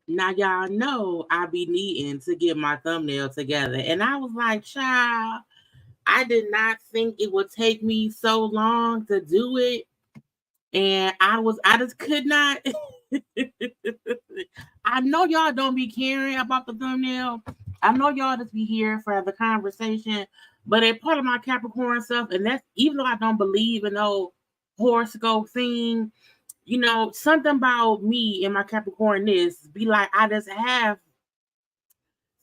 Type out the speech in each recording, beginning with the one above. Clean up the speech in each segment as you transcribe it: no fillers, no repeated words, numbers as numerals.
Now y'all know I be needing to get my thumbnail together. And I was like, child, I did not think it would take me so long to do it. And I just could not. I know y'all don't be caring about the thumbnail. I know y'all just be here for the conversation, but it's part of my Capricorn stuff. And that's even though I don't believe in no horoscope thing, you know, something about me and my Capricornness be like, I just have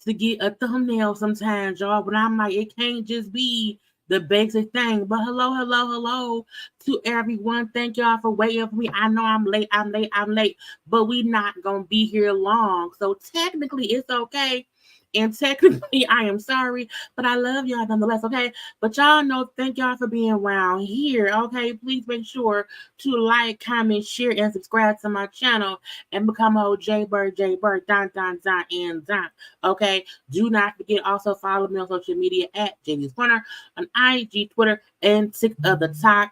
to get a thumbnail sometimes, y'all. But I'm like, it can't just be the basic thing. But hello to everyone. Thank y'all for waiting for me. I know I'm late, but we not gonna be here long. So technically it's okay. And technically I am sorry, but I love y'all nonetheless, okay? But y'all know, thank y'all for being around here, okay? Please make sure to like, comment, share, and subscribe to my channel and become a JayBird, don, okay? Do not forget, also follow me on social media at JayLeesCorner on IG, Twitter, and TikTok.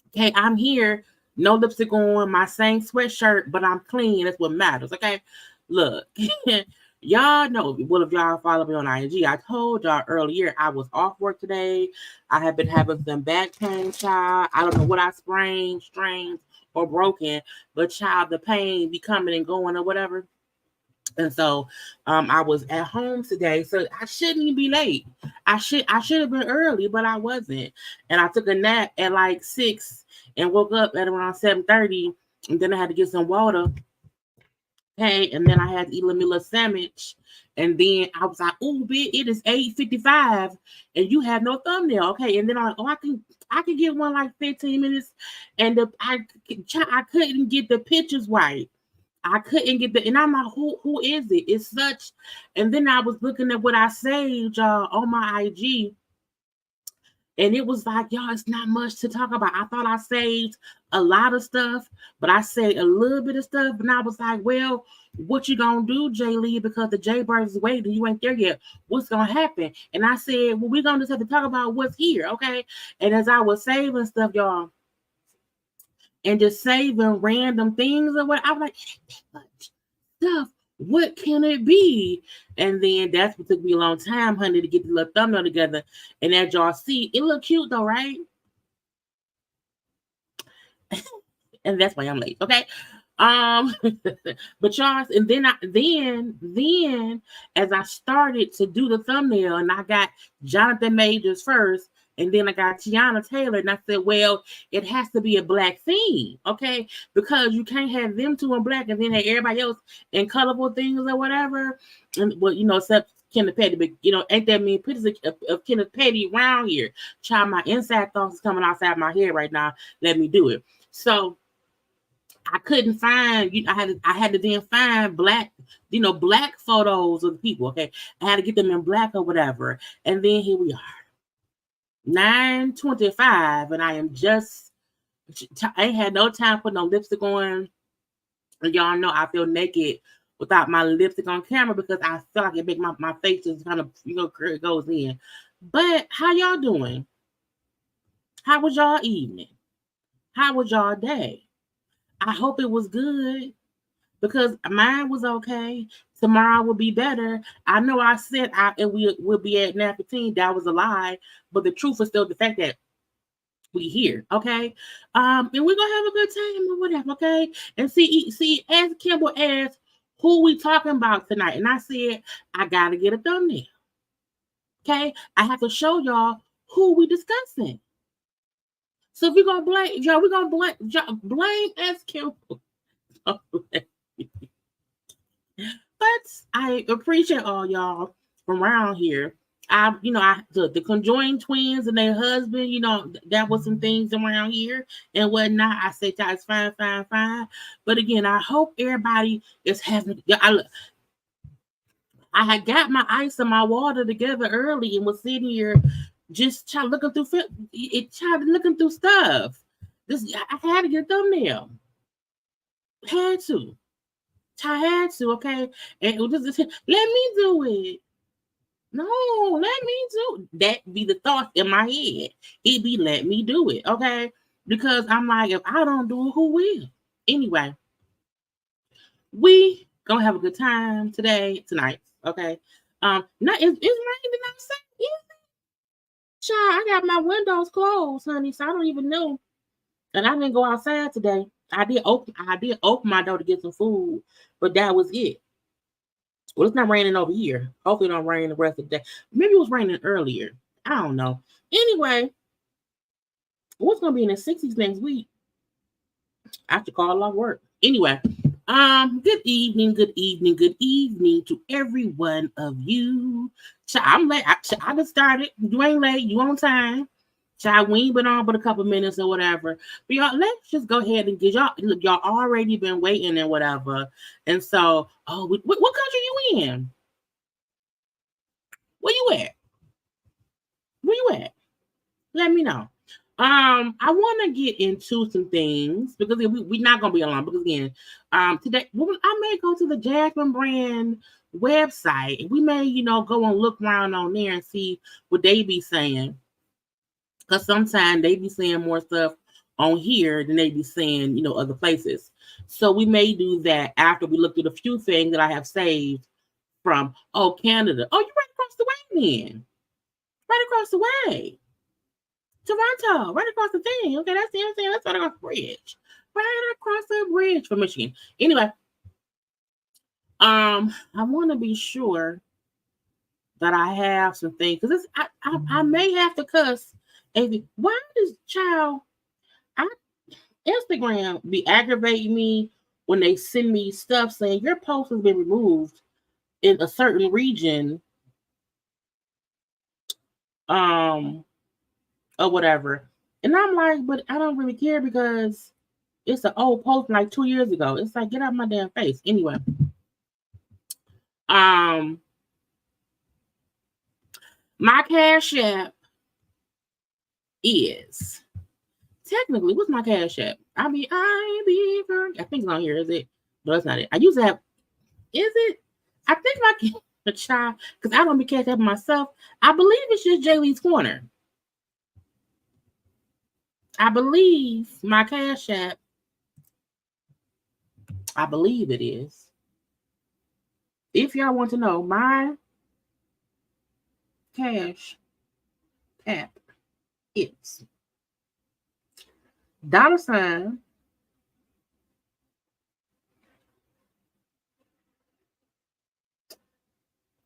Okay, I'm here, no lipstick on, my same sweatshirt, but I'm clean. That's what matters, okay? Look. Y'all know, well, if y'all follow me on IG, I told y'all earlier I was off work today. I have been having some back pain, child. I don't know what I sprained, strained, or broken, but child, the pain be coming and going or whatever. And so I was at home today, so I shouldn't even be late. I should have been early, but I wasn't. And I took a nap at like 6 and woke up at around 7:30, and then I had to get some water. Okay, and then I had to eat a little sandwich, and then I was like, "Oh, bitch, it is 8:55, and you have no thumbnail." Okay, and then I can get one like 15 minutes, and I couldn't get the pictures right. I couldn't get and I'm like, who is it? It's such, and then I was looking at what I saved on my IG. And it was like, y'all, it's not much to talk about. I thought I saved a lot of stuff, but I saved a little bit of stuff. And I was like, well, what you gonna do, Jaylee? Because the JayBirds is waiting. You ain't there yet. What's gonna happen? And I said, well, we're gonna just have to talk about what's here, okay? And as I was saving stuff, y'all, and just saving random things or what, I was like, it ain't that much stuff. What can it be? And then that's what took me a long time, honey, to get the little thumbnail together. And as y'all see, it look cute though, right? And that's why I'm late, okay? But y'all, and then as I started to do the thumbnail, and I got Jonathan Majors first, and then I got Teyana Taylor, and I said, well, it has to be a black theme, okay? Because you can't have them two in black and then have everybody else in colorful things or whatever. And well, you know, except Kenneth Petty, but you know, ain't that many pictures of Kenneth Petty around here? Child, my inside thoughts is coming outside my head right now. Let me do it. So I couldn't find, I had to then find black, black photos of the people. Okay, I had to get them in black or whatever. And then here we are. 9:25, and I am I ain't had no time to put no lipstick on. And y'all know I feel naked without my lipstick on camera because I feel like it makes my face just kind of, it goes in. But how y'all doing? How was y'all evening? How was y'all day? I hope it was good because mine was okay. Tomorrow will be better. I know I said and we will be at 9:15. That was a lie, but the truth is still the fact that we here, okay? And we're gonna have a good time or whatever, okay? And see, as Kimball asked, who we talking about tonight, and I said I gotta get a thumbnail, okay? I have to show y'all who we discussing. So if we're gonna blame y'all, we're gonna blame as Kimball. But I appreciate all y'all from around here. The conjoined twins and their husband, that was some things around here and whatnot. I say it's fine, fine, fine. But again, I hope everybody is having. I had got my ice and my water together early and was sitting here just looking through stuff. I had to get a thumbnail. Had to. I had to, okay? And it was just, let me do it. No, let me do that. Be the thought in my head. It be let me do it, okay? Because I'm like, if I don't do it, who will? Anyway, we gonna have a good time tonight, okay? Not it's raining outside. Child, I got my windows closed, honey, so I don't even know. And I didn't go outside today. I did open my door to get some food, but that was it. Well, it's not raining over here. Hopefully it don't rain the rest of the day. Maybe it was raining earlier. I don't know. Anyway, what's gonna be in the 60s next week? I have to call off work. Anyway, good evening to every one of you. I'm late. I just started. You ain't late. You on time. Child, we ain't been on but a couple minutes or whatever. But y'all, let's just go ahead and get y'all. Look, y'all already been waiting and whatever. And so, what country you in? Where you at? Where you at? Let me know. I want to get into some things because we're not gonna be alone. Because again, today I may go to the Jasmine brand website and we may, go and look around on there and see what they be saying. Because sometimes they be saying more stuff on here than they be saying, other places. So we may do that after we look at a few things that I have saved from Canada. Oh, you're right across the way then. Right across the way. Toronto, right across the thing. Okay, that's the thing. That's right across the bridge. Right across the bridge from Michigan. Anyway, I want to be sure that I have some things because I may have to cuss. Why does Instagram be aggravating me when they send me stuff saying your post has been removed in a certain region, or whatever. And I'm like, but I don't really care because it's an old post from like 2 years ago. It's like, get out of my damn face. Anyway. My CashApp is technically, what's my CashApp? I think it's on here, is it? No, it's not it. I used to have, is it? I think my child, because I don't be CashApp myself. I believe it's just JayLeesCorner. I believe my CashApp, I believe it is. If y'all want to know, my CashApp is $,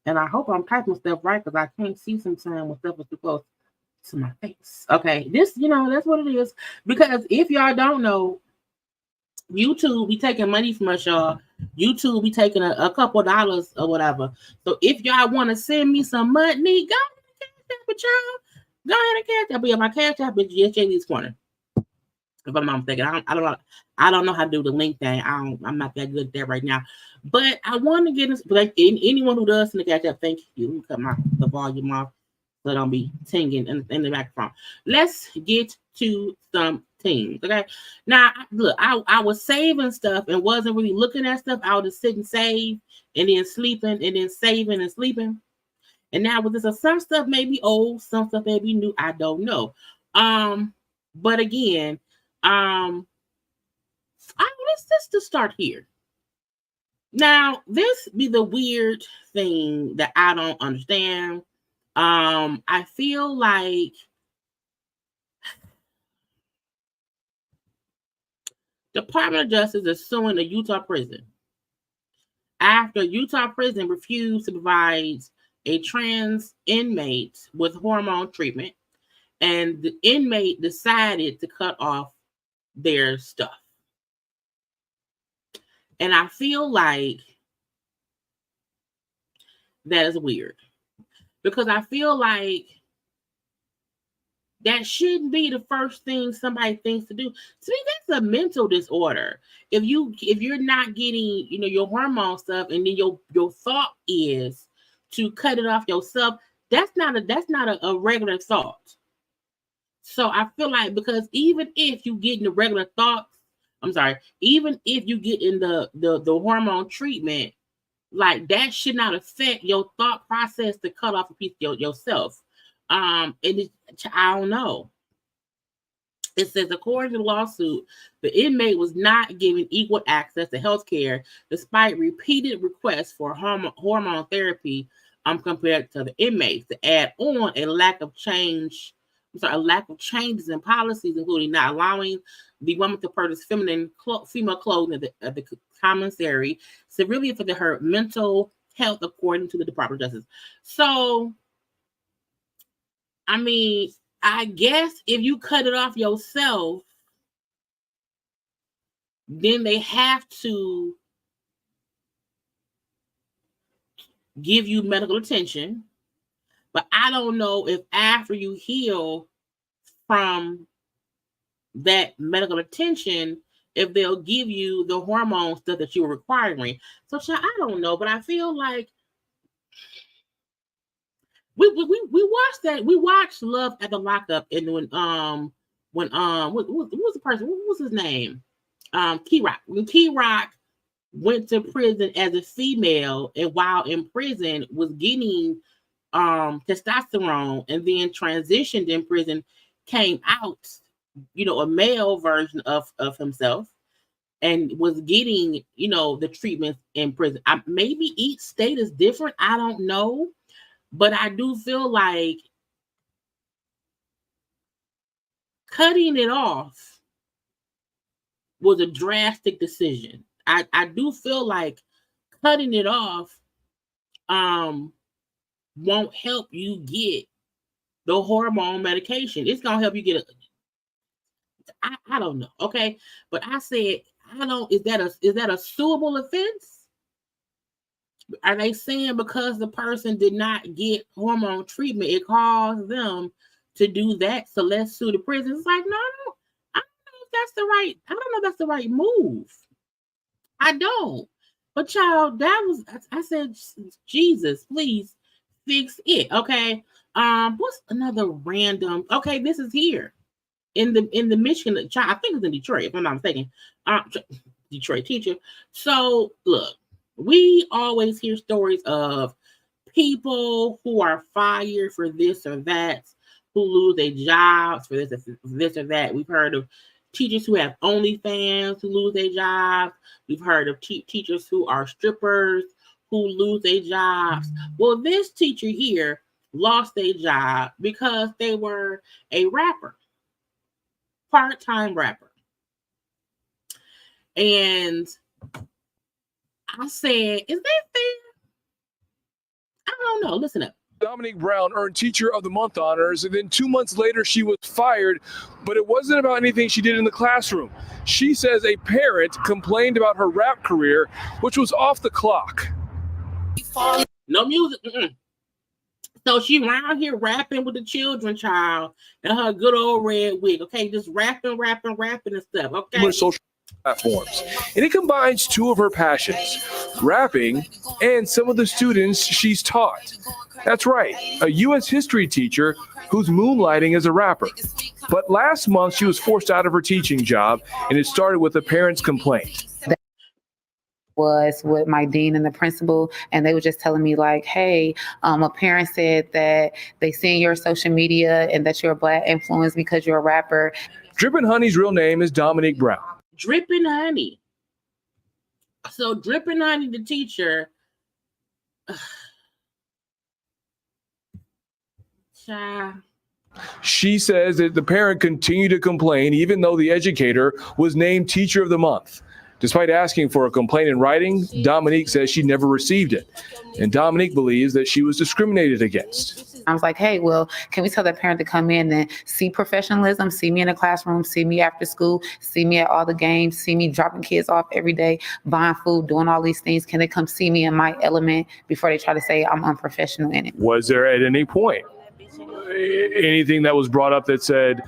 and I hope I'm typing stuff right because I can't see sometimes when stuff is too close to my face. Okay, this, that's what it is. Because if y'all don't know, YouTube be taking money from us, y'all. YouTube be taking a couple dollars or whatever. So if y'all want to send me some money, go ahead and cash app with y'all. Go ahead and cash app. But yeah, my cash app is JayLeesCorner. If I'm not mistaken, I don't know how to do the link thing. I'm not that good at that right now. But I want to get this. Like anyone who does in the cash app, thank you. Cut the volume off so I don't be singing in the microphone. Let's get to some things. Okay. Now look, I was saving stuff and wasn't really looking at stuff. I would just sit and save and then sleeping and then saving and sleeping. And now with this, some stuff may be old, some stuff may be new. I don't know. But again, let's just start here. Now, this be the weird thing that I don't understand. I feel like Department of Justice is suing a Utah prison after Utah prison refused to provide a trans inmate with hormone treatment, and the inmate decided to cut off their stuff. And I feel like that is weird, because I feel like that shouldn't be the first thing somebody thinks to do. To me, that's a mental disorder. If you're not getting, your hormone stuff, and then your thought is to cut it off yourself, that's not a regular thought. So I feel like, because even if you get in the regular thoughts, even if you get in the hormone treatment, like, that should not affect your thought process to cut off a piece of yourself. I don't know. It says, according to the lawsuit, the inmate was not given equal access to health care despite repeated requests for hormone therapy compared to the inmates. To add on, a lack of changes in policies, including not allowing the woman to purchase female clothing at the commissary, severely affected her mental health, according to the Department of Justice. So, I mean, I guess if you cut it off yourself, then they have to give you medical attention. But I don't know if after you heal from that medical attention, if they'll give you the hormone stuff that you're requiring. So, I don't know, but I feel like we watched that. We watched Love at the Lockup, and what was the person? What was his name? Key Rock. When Key Rock went to prison as a female, and while in prison was getting testosterone, and then transitioned in prison, came out, a male version of himself, and was getting, the treatments in prison. Maybe each state is different. I don't know. But I do feel like cutting it off was a drastic decision. I do feel like cutting it off won't help you get the hormone medication. It's gonna help you get I don't know, okay? But I said, is that a suable offense? Are they saying because the person did not get hormone treatment, it caused them to do that, so let's sue the prison? It's like, no, I don't know if that's the right move. I don't. But child, I said, Jesus, please fix it. Okay. What's another random? Okay, this is here in the Michigan. Child, I think it's in Detroit, if I'm not mistaken. Detroit teacher. So look, we always hear stories of people who are fired for this or that, who lose their jobs for this or that. We've heard of teachers who have OnlyFans who lose their jobs. We've heard of teachers who are strippers who lose their jobs. Well, this teacher here lost their job because they were a rapper, part-time rapper. And I said, is that fair? I don't know. Listen up. Dominique Brown earned Teacher of the Month honors, and then 2 months later she was fired, but it wasn't about anything she did in the classroom. She says a parent complained about her rap career, which was off the clock. No music. So she around here rapping with the children, child, and her good old red wig. Okay, just rapping and stuff. Okay. Social platforms. And it combines two of her passions, rapping and some of the students she's taught. That's right, a U.S. history teacher who's moonlighting as a rapper. But last month, she was forced out of her teaching job, and it started with a parent's complaint. Was with my dean and the principal, and they were just telling me like, hey, a parent said that they see your social media and that you're a Black influence because you're a rapper. Drippin' Honey's real name is Dominique Brown. Drippin' Honey. So Drippin' Honey, the teacher, child. She says that the parent continued to complain even though the educator was named Teacher of the Month. Despite asking for a complaint in writing, Dominique says she never received it. And Dominique believes that she was discriminated against. I was like, hey, well, can we tell that parent to come in and see professionalism, see me in the classroom, see me after school, see me at all the games, see me dropping kids off every day, buying food, doing all these things. Can they come see me in my element before they try to say I'm unprofessional in it? Was there at any point anything that was brought up that said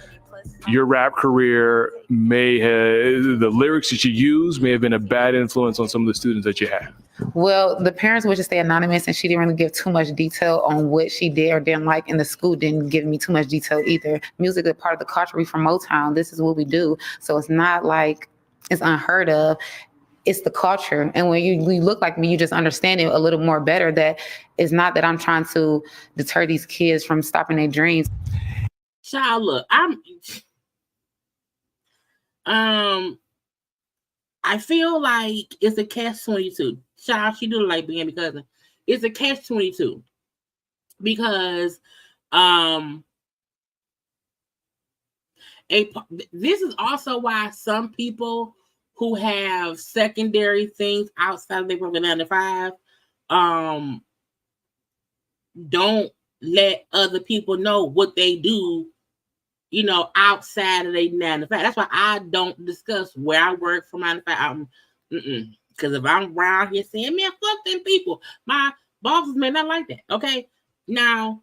your rap career may have, the lyrics that you use may have been a bad influence on some of the students that you had? Well, the parents would just stay anonymous, and she didn't really give too much detail on what she did or didn't like, and the school didn't give me too much detail either. Music is part of the culture. We from Motown. This is what we do. So it's not like it's unheard of. It's the culture. And when you look like me, you just understand it a little more better, that it's not that I'm trying to deter these kids from stopping their dreams. Child, look, I feel like it's a catch-22. Child, she do like being because it's a catch-22 because this is also why some people who have secondary things outside of their program 9 to 5 don't let other people know what they do, you know, outside of their 9 to 5. That's why I don't discuss where I work from 9 to 5. Because if I'm around here saying, man, fuck them people, my bosses may not like that. Okay. Now,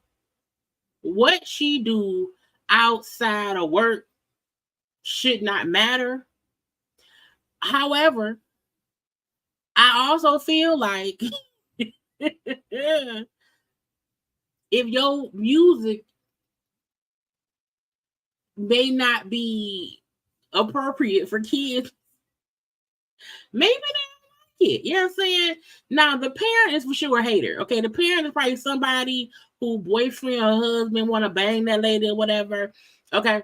what she do outside of work should not matter. However, I also feel like if your music may not be appropriate for kids, maybe they don't like it. You know what I'm saying? Now, the parent is for sure a hater. Okay, the parent is probably somebody who boyfriend or husband want to bang that lady or whatever. Okay.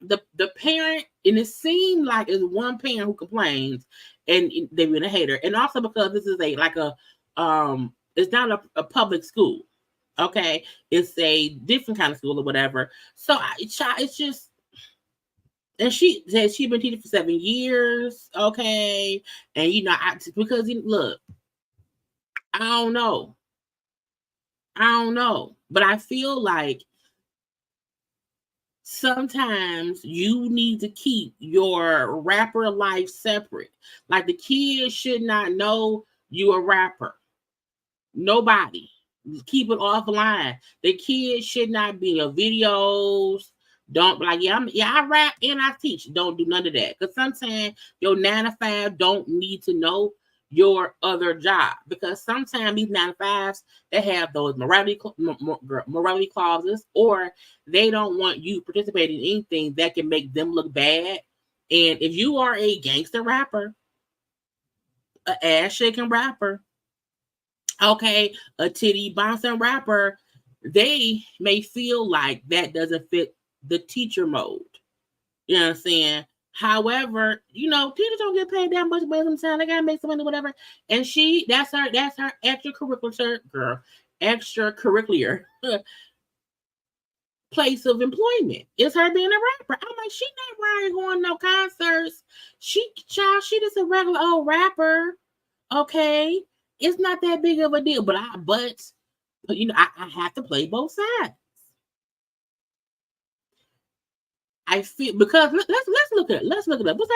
The parent, and it seemed like it's one parent who complains and they've been a hater. And also because this is it's not a public school. Okay. It's a different kind of school or whatever. So it's just, and she said she's been teaching for 7 years. Okay. And because look, I don't know. But I feel like sometimes you need to keep your rapper life separate. Like the kids should not know you're a rapper. Nobody. Keep it offline. The kids should not be in videos. Don't be like, I rap and I teach. Don't do none of that. Because sometimes your 9 to 5 don't need to know your other job, because sometimes these 9 to 5s, they have those morality clauses, or they don't want you participating in anything that can make them look bad. And if you are a gangster rapper, an ass shaking rapper, okay, a titty bouncing rapper, they may feel like that doesn't fit the teacher mode. You know what I'm saying? However, teachers don't get paid that much money sometimes. They gotta make some money, whatever. And that's her extracurricular place of employment. It's her being a rapper. I'm like, she not running going no concerts. She just a regular old rapper. Okay. It's not that big of a deal. But I have to play both sides. I feel, because let's look it up. What's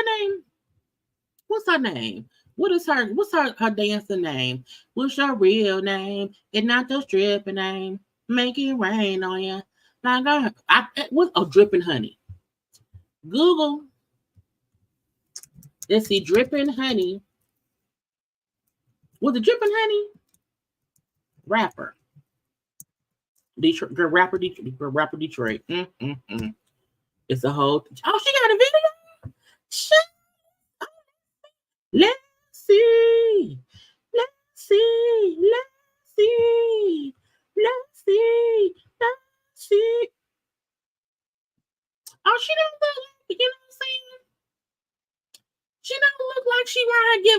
her name? What's her dancer name? What's your real name? It's not your stripping name. Make it rain on you. Like what's Drippin' Honey? Google. Let's see, Drippin' Honey. Was it Drippin' Honey? Rapper. Detroit. Rapper Detroit. It's a whole. Oh, she got a video. Let's see. Oh, she don't look she want to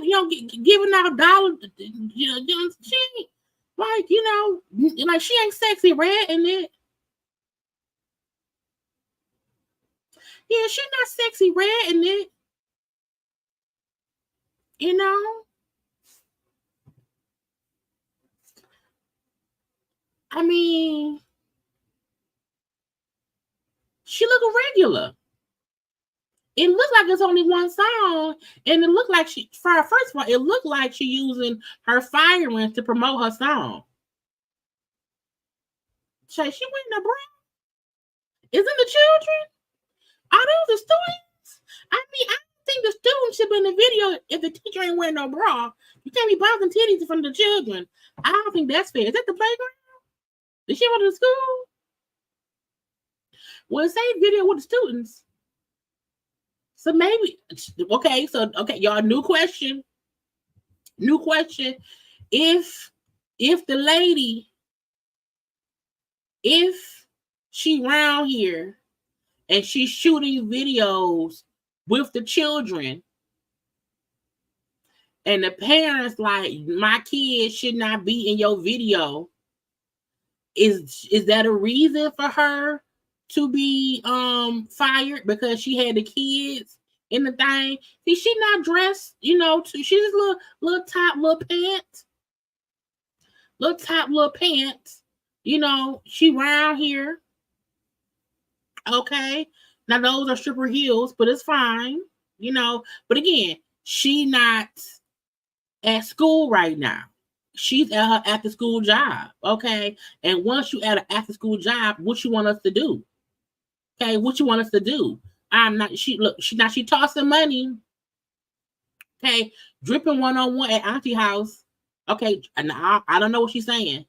giving out dollars. She ain't, like she ain't sexy red in it. Yeah, she not sexy red in it. I mean, she look regular. It looked like it's only one song, and it looked like first of all, it looked like she using her firing to promote her song. She wearing a bra? Isn't the children? Are those the students? I mean, I don't think the students should be in the video if the teacher ain't wearing no bra. You can't be bouncing titties in front of the children. I don't think that's fair. Is that the playground? Did she go to the school? Well, it say video with the students. So maybe, okay, y'all, new question. If the lady, if she around here and she's shooting videos with the children and the parents like, my kids should not be in your video, is that a reason for her to be fired because she had the kids in the thing? See, she not dressed, she's just little top, little pants. She round here. Okay. Now those are stripper heels, but it's fine. But again, she not at school right now. She's at her after school job. Okay. And once you at an after school job, what you want us to do? Okay, what you want us to do? She tossing money. Okay, dripping 101 at Auntie house. Okay, and I don't know what she's saying,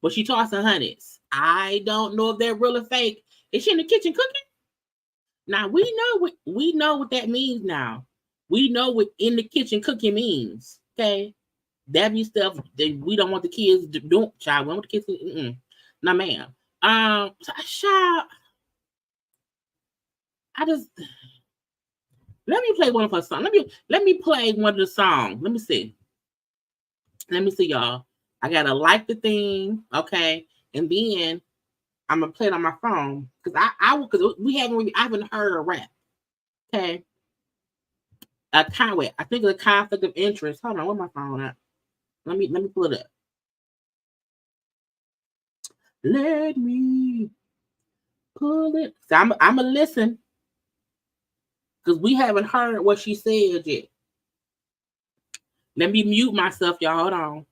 but she tossing hundreds. I don't know if they're real or fake. Is she in the kitchen cooking? Now we know what that means. Now we know what in the kitchen cooking means. Okay, that be stuff that we don't want the kids to do. Child, we don't want the kids to. No, ma'am. Child. Let me play one of her songs. Let me play one of the songs. Let me see, y'all. I gotta like the thing, okay, and then I'm gonna play it on my phone because because I haven't heard a rap, okay. I think it's a conflict of interest. Hold on, where's my phone at? Let me pull it up. Let me pull it. So I'm gonna listen. Because we haven't heard what she said yet. Let me mute myself, y'all. Hold on.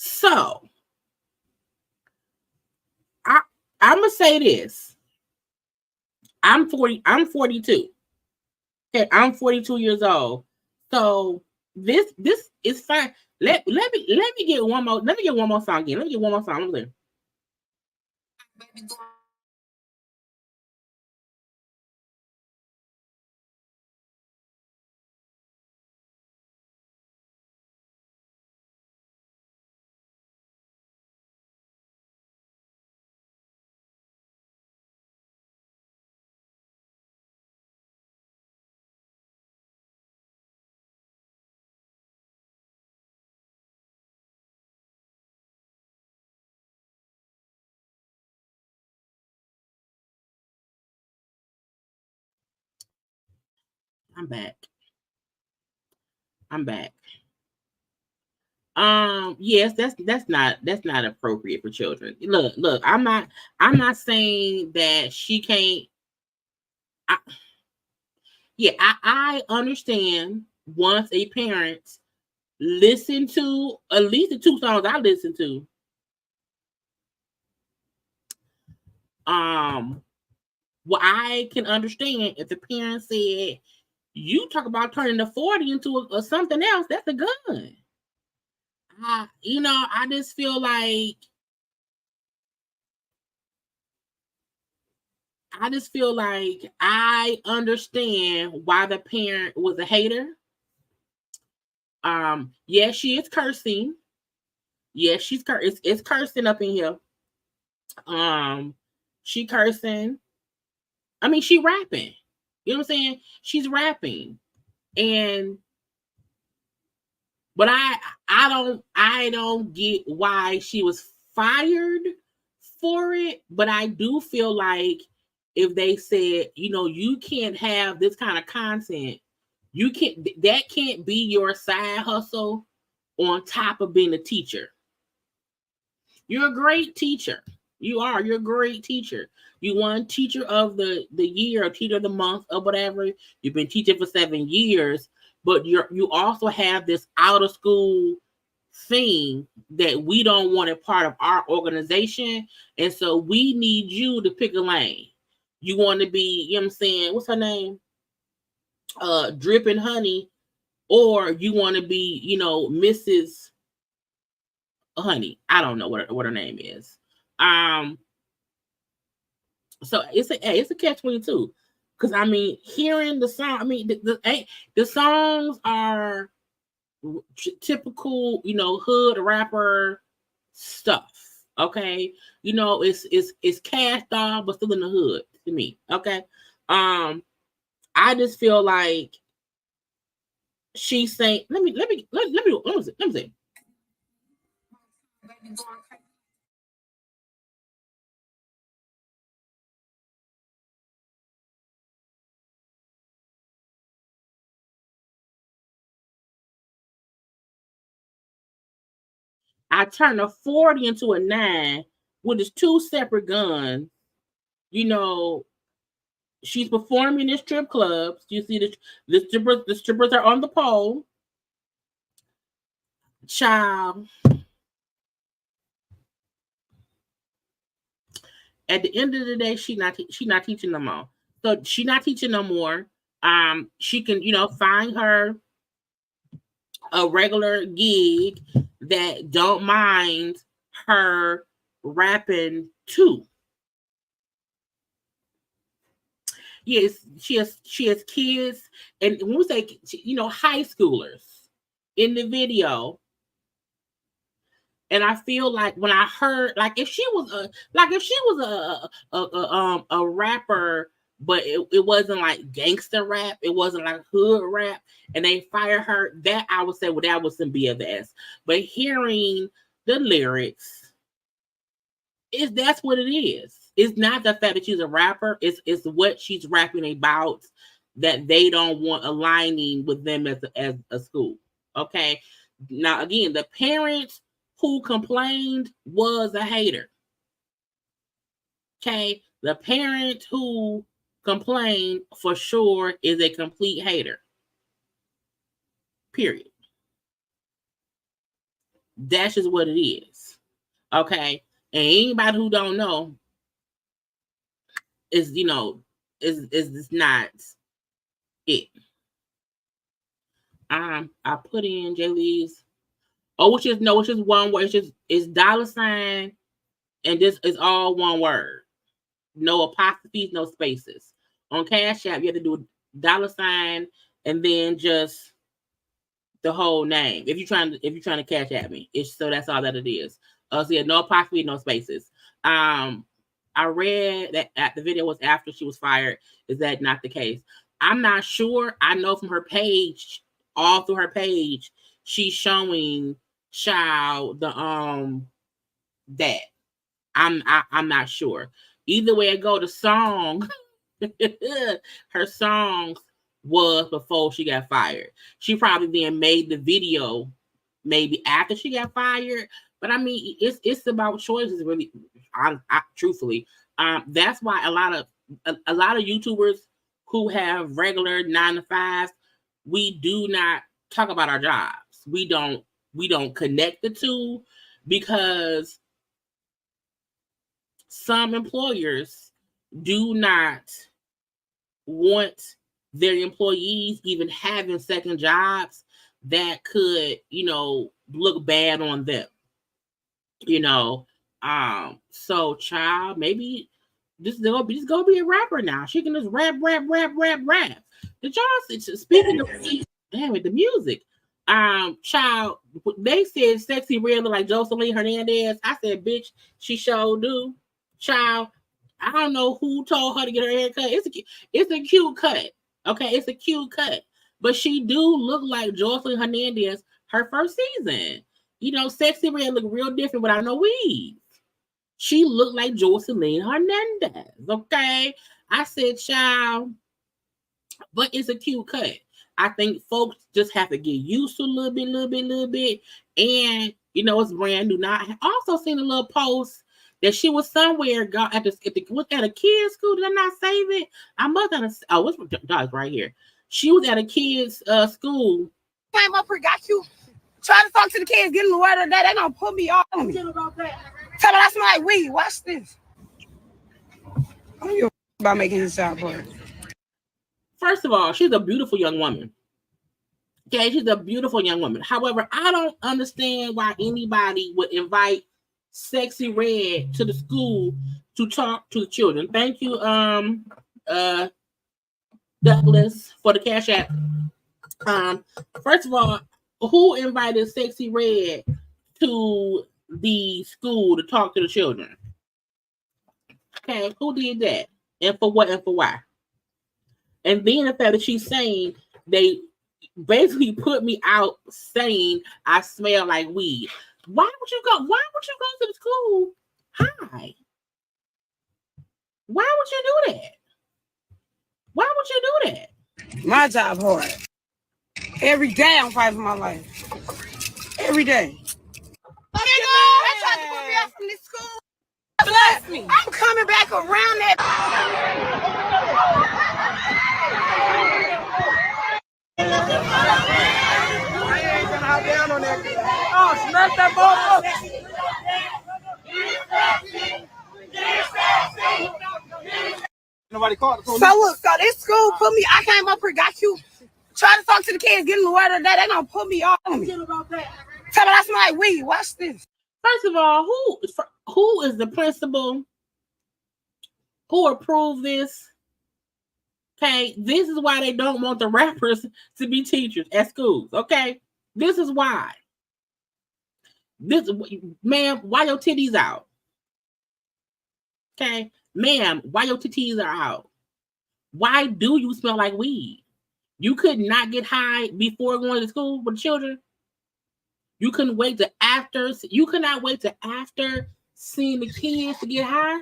So, I'm gonna say this. I'm 42. Okay, I'm 42 years old. So this is fine. Let me get one more. Let me get one more song again. Let me get one more song. Let I'm back. Yes, that's not appropriate for children. Look, I'm not saying that she can't. I understand once a parent listen to at least the 2 songs I listened to, well, I can understand if the parent said, you talk about turning the 40 into a something else, that's a gun. I just feel like I understand why the parent was a hater. Yes, she is cursing. Yes, it's cursing up in here. She cursing. I mean, she rapping. You know what I'm saying? She's rapping. But I don't get why she was fired for it. But I do feel like if they said, you can't have this kind of content, that can't be your side hustle on top of being a teacher. You're a great teacher. You're a great teacher. You won teacher of the year or teacher of the month or whatever. You've been teaching for 7 years, but you also have this out of school thing that we don't want a part of our organization. And so we need you to pick a lane. You want to be, you know what I'm saying? What's her name? Dripping Honey, or you want to be, Mrs. Honey. I don't know what her name is. So it's a catch-22, because I mean, hearing the song, I mean, the songs are typical, hood rapper stuff. Okay, it's Cash Doll, but still in the hood to me. Okay, I just feel like she's saying, let me see. I turned a 40 into a 9 with his 2 separate guns. She's performing in strip clubs. You see the strippers are on the pole. Child. At the end of the day, she not teaching no more. So she not teaching no more. She can, find her a regular gig that don't mind her rapping too. Yes, she has kids, and when we say, high schoolers in the video. And I feel like when I heard, like, if she was a rapper, but it wasn't like gangster rap, it wasn't like hood rap, and they fired her, that I would say, well, that was some BS. But hearing the lyrics, that's what it is. It's not the fact that she's a rapper, it's what she's rapping about that they don't want aligning with them as a school. Okay. Now again, the parents who complained was a hater. Okay, the parent who complained for sure is a complete hater. Period. That's just what it is. Okay, and anybody who don't know is not it. I put in JayLee's. Which is one word. It's $, and this is all one word. No apostrophes, no spaces. On Cash App, you have to do $, and then just the whole name. If you're trying to Cash App me, so that's all that it is. So yeah, no apostrophe, no spaces. I read that the video was after she was fired. Is that not the case? I'm not sure. I know from her page, all through her page, she's showing child that I'm not sure. Either way it go, the song her songs was before she got fired. She probably then made the video maybe after she got fired, but I mean, it's about choices, really. I truthfully, that's why a lot of YouTubers who have regular 9 to 5s we do not talk about our jobs. We don't connect the two because some employers do not want their employees even having second jobs that could, look bad on them. So child, maybe just gonna be a rapper now. She can just rap. Did y'all see, speaking of the music? Child, they said Sexy Red look like Jocelyn Hernandez. I said, bitch, she sure do. Child, I don't know who told her to get her hair cut. It's a cute cut. Okay, it's a cute cut. But she do look like Jocelyn Hernandez her first season. Sexy Red look real different without no weave. She looked like Jocelyn Hernandez. Okay. I said, child, but it's a cute cut. I think folks just have to get used to a little bit. And, it's brand new. Now, I also seen a little post that she was somewhere at a kid's school. Did I not save it? I must have. What's dog's right here? She was at a kid's school. Came up here, got you. Trying to talk to the kids, getting the word of that. They gonna put me on me. Tell me I smell like weed. Watch this. I don't give a about making this sound boy. First of all, she's a beautiful young woman. Okay, she's a beautiful young woman. However, I don't understand why anybody would invite Sexy Red to the school to talk to the children. Thank you, Douglas, for the Cash App. First of all, who invited Sexy Red to the school to talk to the children? Okay, who did that? And for what and for why? And then the fact that she's saying they basically put me out saying I smell like weed. Why would you go to the school high? Why would you do that? Why would you do that? My job hard. Every day I'm fighting for my life. Every day. They tried to put me out from this school. Bless me. I'm coming back around that. I ain't gonna hop down on that. Oh, smack that ball up. Nobody called the police. So this school put me. I came up here, got you. Trying to talk to the kids, getting the word of that. They gonna put me on me. Tell me I smell like weed. Watch this. First of all, who is the principal? Who approved this? Okay, this is why they don't want the rappers to be teachers at schools. Okay, this is why. Ma'am, why your titties out? Okay, ma'am, why your titties are out? Why do you smell like weed? You could not get high before going to school with children. You couldn't wait to after. You could not wait to after seeing the kids to get high.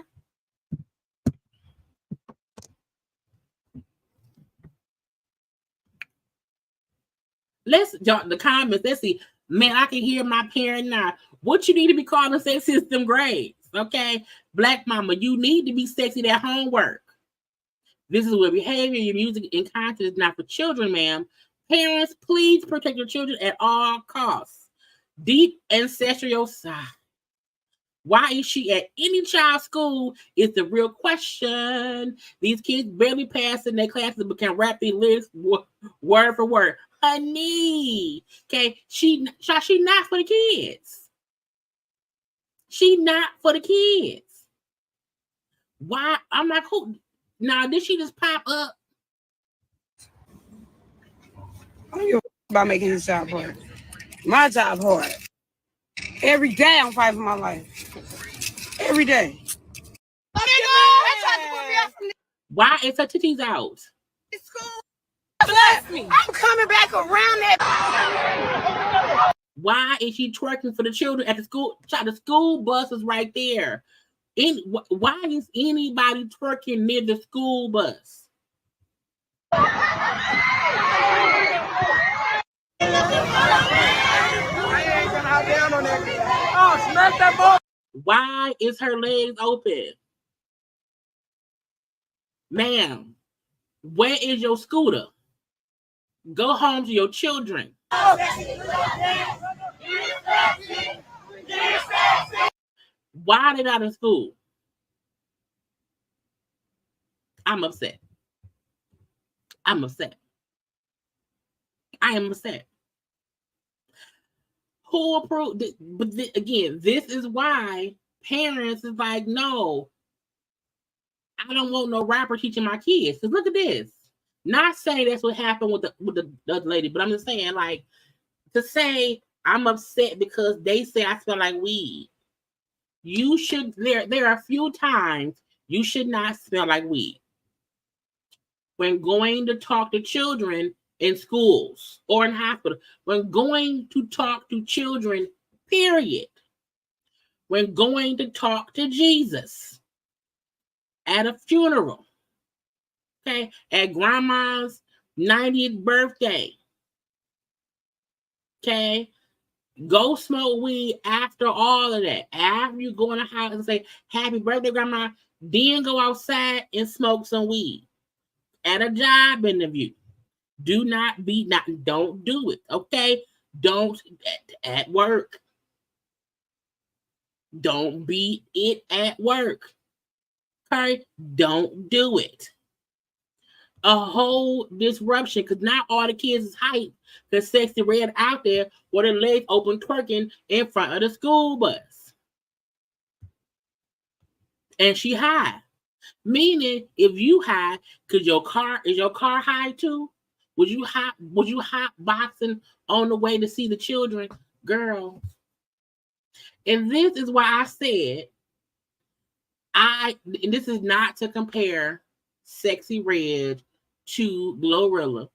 Let's jump the comments. Let's see. Man, I can hear my parent now. What you need to be calling sexy is them grades. Okay, Black mama, you need to be sexy at homework. This is where behavior, your music, and content is not for children, ma'am. Parents, please protect your children at all costs. Deep ancestral side. Why is she at any child's school is the real question. These kids barely pass in their classes but can rap their lyrics word for word. Honey, okay, she not for the kids. She not for the kids. Why? I'm like, who? Now, did she just pop up? I don't give a about making this job hard. My job hard. Every day I'm fighting for my life. Every day. Why is her titties out? It's school. Bless me. I'm coming back around that. Why is she twerking for the children at the school? The school bus is right there. Why is anybody twerking near the school bus? Down on that. Oh, smack that ball. Why is her legs open? Ma'am, where is your scooter? Go home to your children. Why are they not in school? I'm upset. I'm upset. I am upset. Who approved it? But again, this is why parents is like, no, I don't want no rapper teaching my kids. Because look at this. Not saying that's what happened with the other lady, but I'm just saying, like, to say I'm upset because they say I smell like weed. You should, there are a few times you should not smell like weed. When going to talk to children in schools or in hospital, when going to talk to children, period. When going to talk to Jesus at a funeral, okay, at grandma's 90th birthday, okay, go smoke weed after all of that. After you go in the house and say, happy birthday, grandma, then go outside and smoke some weed. At a job interview, don't do it, okay? Don't, at work. Don't be it at work, okay? Don't do it. A whole disruption, because not all the kids is hyped because Sexy Red out there with her legs open twerking in front of the school bus. And she high. Meaning, if you high, is your car high too? Would you hot boxing on the way to see the children? Girl. And this is why I said, and this is not to compare Sexy Red to Glorilla,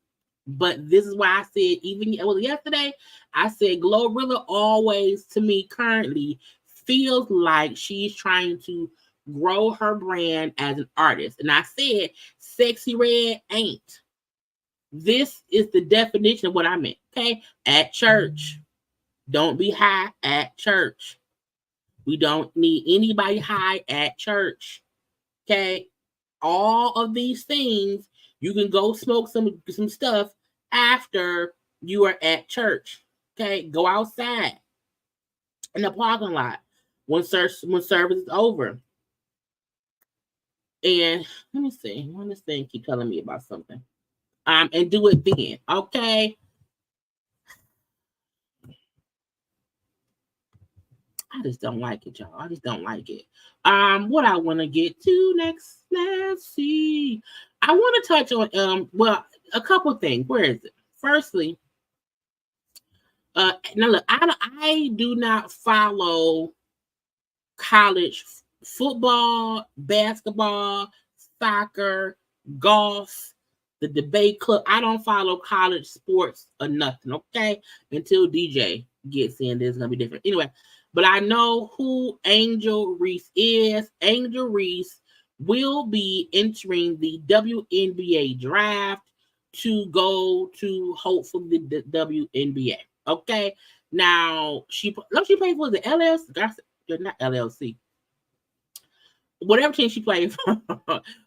but this is why I said, yesterday, I said Glorilla always, to me currently, feels like she's trying to grow her brand as an artist. And I said Sexy Red ain't. This is the definition of what I meant, okay? At church. Don't be high at church. We don't need anybody high at church, okay? All of these things, you can go smoke some stuff after you are at church, okay? Go outside in the parking lot when service is over. And let me see. This thing keep telling me about something. And do it then, okay? I just don't like it, y'all. I just don't like it. What I want to get to next, let's see. I want to touch on a couple things. Where is it? Firstly, now look, I do not follow college football, basketball, soccer, golf, the debate club. I don't follow college sports or nothing, okay? Until DJ gets in, this is gonna be different. Anyway, but I know who Angel Reese is. Angel Reese will be entering the WNBA draft to go to hopefully the WNBA. Okay. Now she played for the LLC. Not LLC. Whatever team she played for.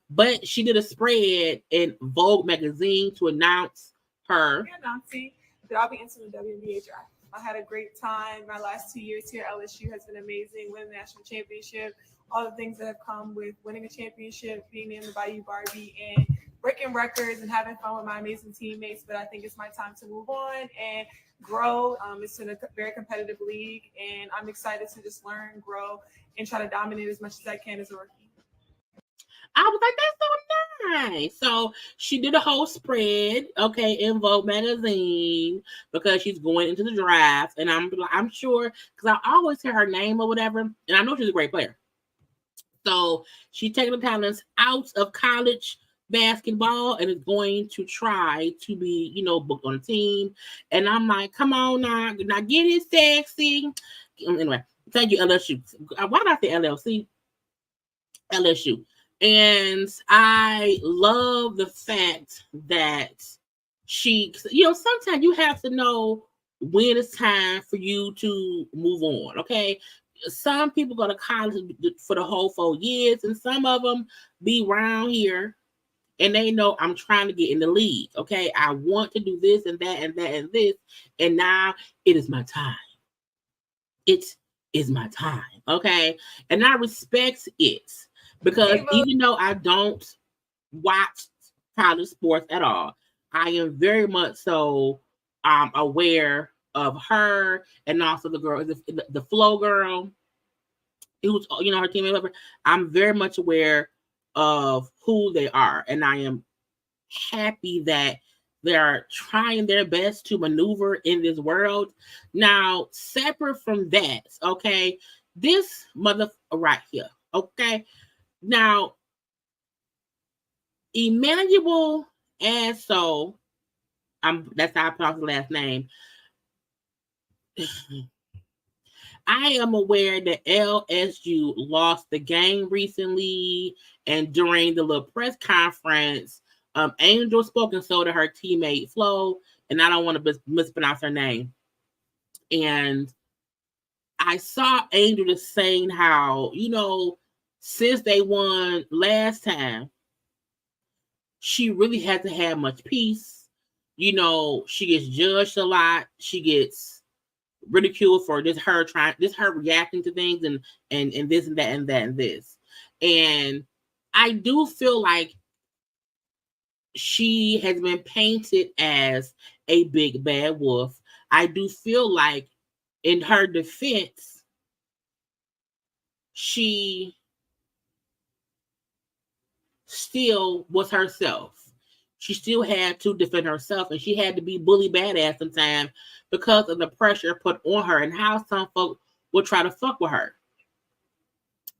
But she did a spread in Vogue magazine to announce her. Announcing that I'll be entering the WNBA draft. I had a great time. My last 2 years here at LSU has been amazing. Winning the national championship, all the things that have come with winning a championship, being named the Bayou Barbie, and breaking records and having fun with my amazing teammates. But I think it's my time to move on and grow. It's in a very competitive league, and I'm excited to just learn, grow, and try to dominate as much as I can as a rookie. I was like, that's so nice. So she did a whole spread, okay, in Vogue magazine because she's going into the draft. And I'm sure, because I always hear her name or whatever, and I know she's a great player. So she's taking the talents out of college basketball and is going to try to be, booked on a team. And I'm like, come on now get it sexy. Anyway, thank you, LSU. Why not the LLC? LSU. And I love the fact that she, sometimes you have to know when it's time for you to move on, okay? Some people go to college for the whole 4 years, and some of them be around here and they know I'm trying to get in the league. Okay, I want to do this and that and that and this, and now it is my time. It is my time. Okay, and I respect it because even though I don't watch college sports at all, I am very much so aware of her and also the girl, the Flow girl, who's her teammate. Whatever. I'm very much aware of who they are, and I am happy that they are trying their best to maneuver in this world. Now, separate from that, okay, this mother right here, okay. Now, Emmanuel Asso, that's how I pronounce his last name. I am aware that LSU lost the game recently, and during the little press conference, Angel spoke and so to her teammate Flo, and I don't want to mispronounce her name. And I saw Angel just saying how, since they won last time, she really had to have much peace. She gets judged a lot. She gets ridiculed for her reacting to things and this and that and that and this. And I do feel like she has been painted as a big bad wolf. I do feel like in her defense, she still was herself. She still had to defend herself, and she had to be bully badass sometimes because of the pressure put on her and how some folk would try to fuck with her.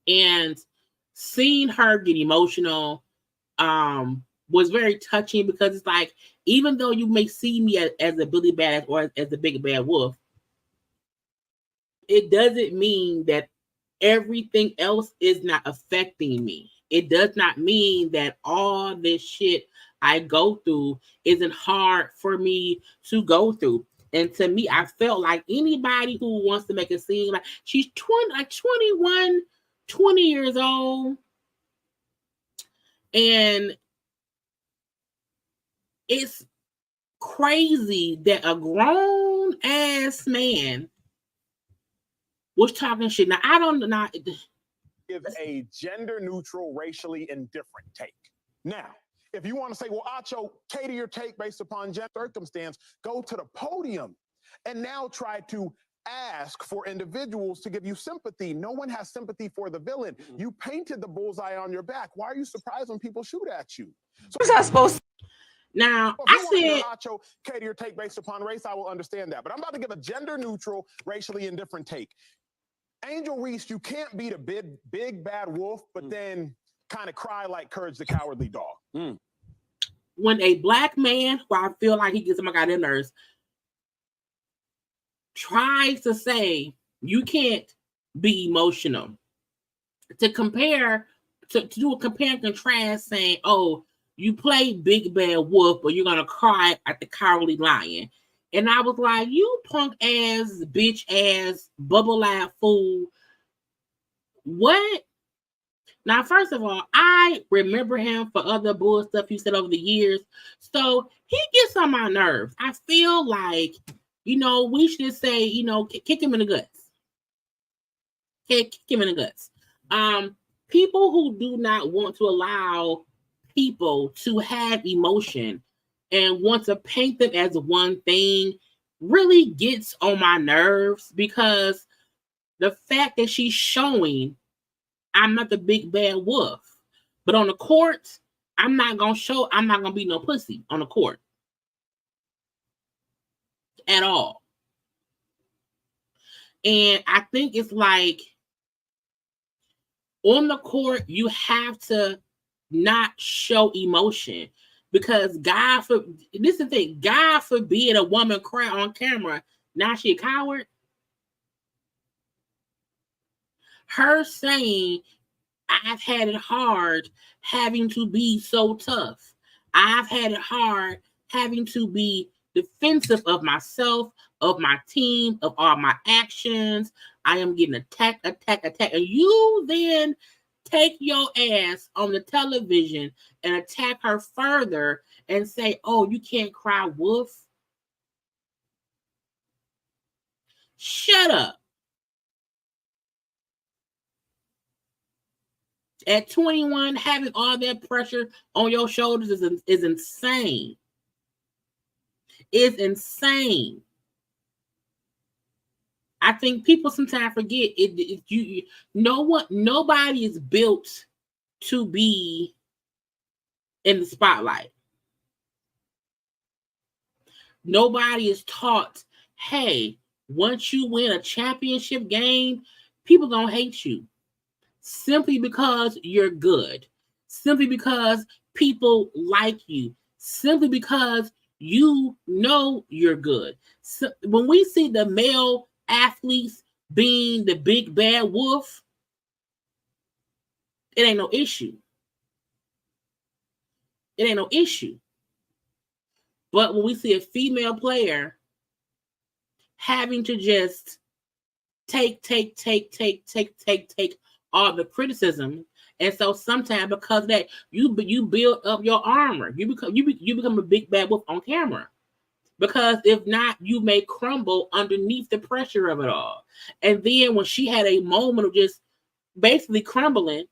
And seeing her get emotional was very touching because it's like, even though you may see me as a bully badass or as a big bad wolf, it doesn't mean that everything else is not affecting me. It does not mean that all this shit I go through isn't hard for me to go through. And to me, I felt like anybody who wants to make it seem like she's 21, 20 years old. And it's crazy that a grown ass man was talking shit. Now, I don't know. Give a gender neutral, racially indifferent take. Now, if you want to say, well, Acho, cater your take based upon gender circumstance, go to the podium and now try to ask for individuals to give you sympathy. No one has sympathy for the villain. You painted the bullseye on your back. Why are you surprised when people shoot at you? So, what's that supposed to? Now, I said, Acho, cater your take based upon race, I will understand that. But I'm about to give a gender neutral, racially indifferent take. Angel Reese, you can't beat a big bad wolf, but then kind of cry like Courage the Cowardly Dog. When a black man, who I feel like he gets on my goddamn nerves, tries to say you can't be emotional, to compare, to do a compare and contrast, saying, oh, you play big bad wolf, but you're gonna cry at the Cowardly Lion. And I was like, you punk ass, bitch ass, bubble ass fool. What? Now, first of all, I remember him for other bull stuff he said over the years. So he gets on my nerves. I feel like, we should say, kick him in the guts. Kick him in the guts. People who do not want to allow people to have emotion and want to paint them as one thing really gets on my nerves, because the fact that she's showing I'm not the big bad wolf, but on the court, I'm not going to be no pussy on the court at all. And I think it's like, on the court, you have to not show emotion. Because God forbid a woman cry on camera. Now she a coward. Her saying, I've had it hard having to be so tough. I've had it hard having to be defensive of myself, of my team, of all my actions. I am getting attacked. And you then take your ass on the television and attack her further and say, oh, you can't cry wolf. Shut up. At 21, having all that pressure on your shoulders is insane. It's insane. I think people sometimes forget nobody is built to be in the spotlight. Nobody is taught, hey, once you win a championship game, people gonna hate you simply because you're good, simply because people like you, simply because you know you're good. So when we see the male athletes being the big bad wolf, it ain't no issue. It ain't no issue. But when we see a female player having to just take all the criticism, and so sometimes because of that you build up your armor, you become a big bad wolf on camera, because if not, you may crumble underneath the pressure of it all. And then when she had a moment of just basically crumbling,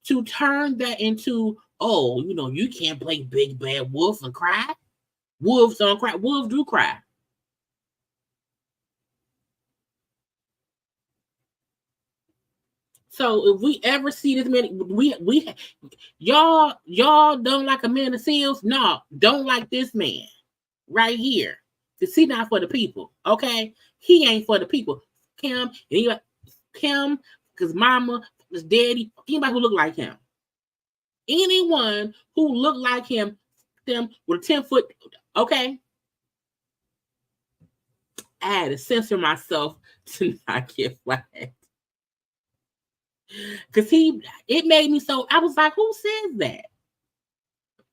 to turn that into, oh, you can't play big bad wolf and cry. Wolves don't cry. Wolves do cry. So if we ever see this man, y'all don't like a man of seals? No, don't like this man right here. Because he not for the people, okay? He ain't for the people. Kim, because mama, his daddy, anybody who look like him. Anyone who look like him, them with a 10-foot, okay? I had to censor myself to not get flagged. Because it made me so, I was like, who says that?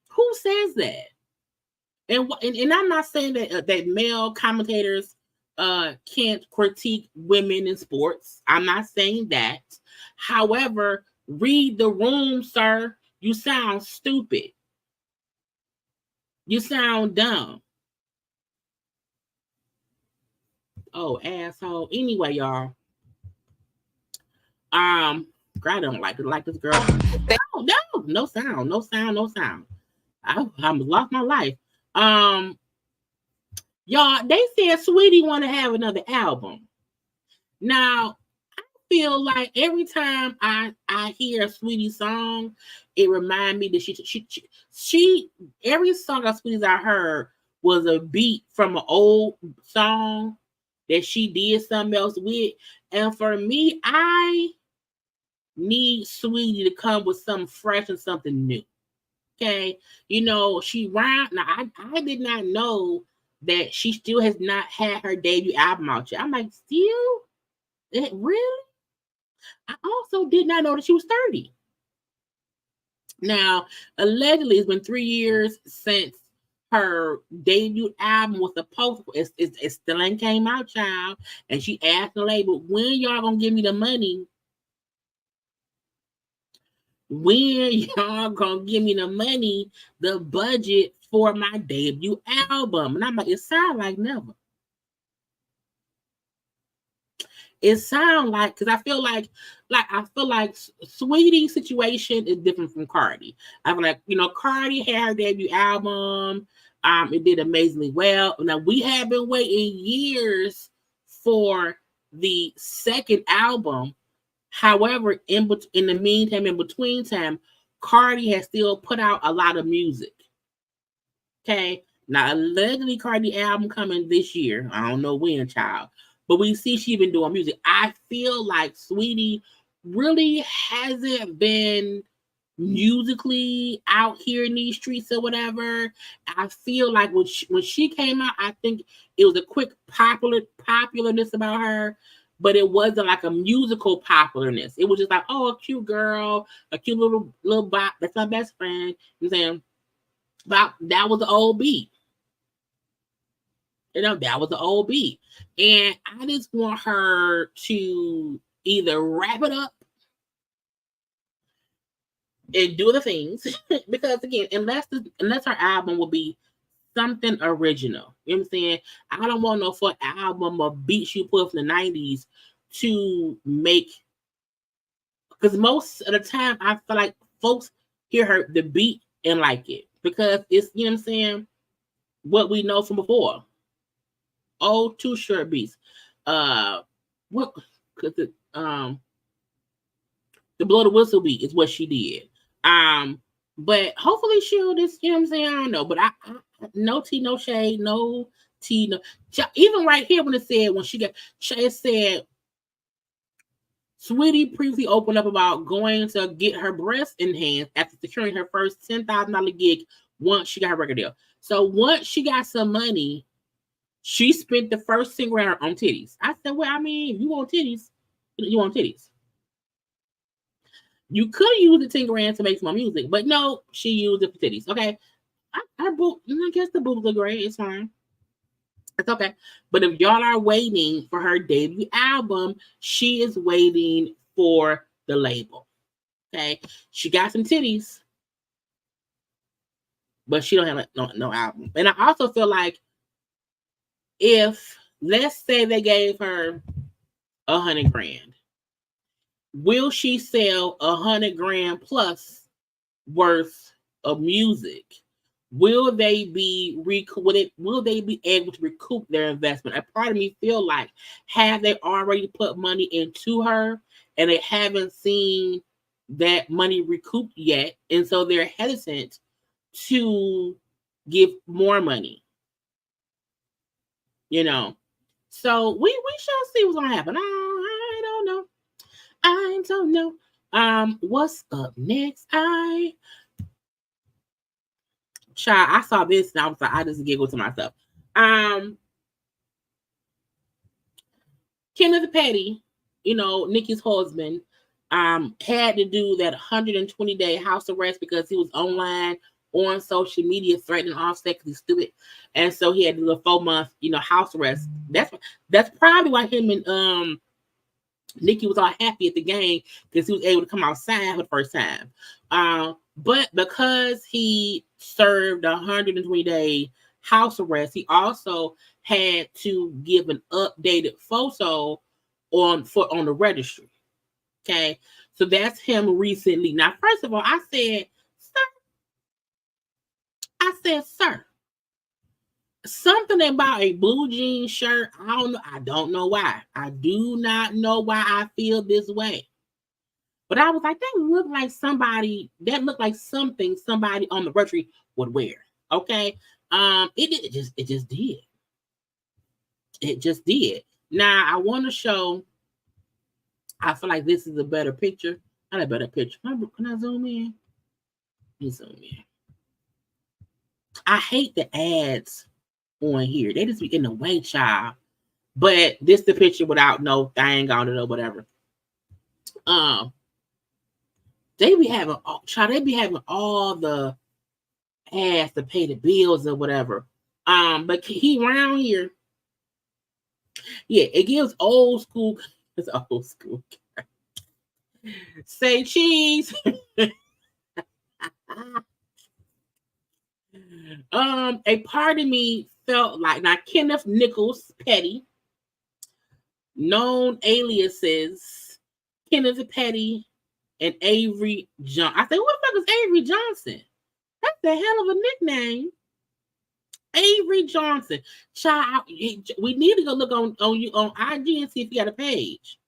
Who says that? And I'm not saying that male commentators can't critique women in sports. I'm not saying that. However, read the room, sir. You sound stupid. You sound dumb. Oh, asshole. Anyway, y'all. I don't like this girl. No sound. I almost lost my life. Y'all, they said Sweetie want to have another album. Now, I feel like every time I hear a Sweetie song, it reminds me that she every song of Sweetie's I heard was a beat from an old song that she did something else with. And for me, I need Sweetie to come with something fresh and something new. Okay, she rhymed. Now I did not know that she still has not had her debut album out yet. I'm like, still? Really? I also did not know that she was 30. Now, allegedly, it's been 3 years since her debut album was supposed to. It still ain't came out, child. And she asked the label, when y'all gonna give me the money? When y'all gonna give me the money, the budget for my debut album? And I'm like, it sounds like never. It sounds like, because I feel like Sweetie's situation is different from Cardi. I feel like, Cardi had her debut album. It did amazingly well. Now we have been waiting years for the second album. However, in the meantime, in between time, Cardi has still put out a lot of music. Okay, now allegedly Cardi album coming this year. I don't know when, child, but we see she been doing music. I feel like Sweetie really hasn't been musically out here in these streets or whatever. I feel like when she came out, I think it was a quick popularness about her. But it wasn't like a musical popularness. It was just like, oh, a cute girl, a cute little bop. That's my best friend. You know what I'm saying? But that was the old beat. That was the old beat. And I just want her to either wrap it up and do the things because again, unless her album will be something original. You know what I'm saying? I don't want no fuck album of beats you put from the 90s to make, because most of the time I feel like folks hear the beat and like it because it's, you know what I'm saying, what we know from before. Oh, Too Short beats. What cause the blow the whistle beat is what she did. But hopefully she'll just, you know what I'm saying? I don't know. But I no tea, no shade, no tea, no. Even right here when it said, Sweetie previously opened up about going to get her breasts enhanced after securing her first $10,000 gig once she got her record deal. So once she got some money, she spent the first single round on titties. I said, well, I mean, if you want titties, you want titties. You could use the 10 grand to make some more music, but no, she used it for titties. Okay. I guess the boobs look great. It's fine. It's okay. But if y'all are waiting for her debut album, she is waiting for the label. Okay. She got some titties, but she don't have no album. And I also feel like if, let's say they gave her 100 grand, will she sell 100 grand plus worth of music? Will they be able to recoup their investment? A part of me feel like, have they already put money into her and they haven't seen that money recouped yet, and so they're hesitant to give more money? You know, so we shall see what's gonna happen. I don't know. I don't know. What's up next? Child, I saw this and I was like, I just giggled to myself. Kenneth Petty, you know, Nicki's husband, had to do that 120-day house arrest because he was online on social media threatening Offset because he's stupid, and so he had to do a 4-month, you know, house arrest. That's probably why him and Nicki was all happy at the game because he was able to come outside for the first time. But because he served a 120-day house arrest, he also had to give an updated photo on the registry. Okay, so that's him recently. Now, first of all, I said, sir, something about a blue jean shirt. I don't know why. I do not know why I feel this way. But I was like, that looked like something somebody on the registry would wear. Okay. It just did. It just did. Now I want to show. I feel like this is a better picture. Not a better picture. Can I zoom in? Let me zoom in. I hate the ads on here. They just be in the way, child. But this the picture without no thing on it or whatever. They be having all the ads to pay the bills or whatever. But he around here. Yeah, it gives old school. It's old school. Say cheese. A part of me felt like, now Kenneth Nichols Petty, known aliases Kenneth Petty and Avery Johnson. I said, who the fuck is Avery Johnson? That's the hell of a nickname. Avery Johnson. Child, we need to go look on you on IG and see if you got a page.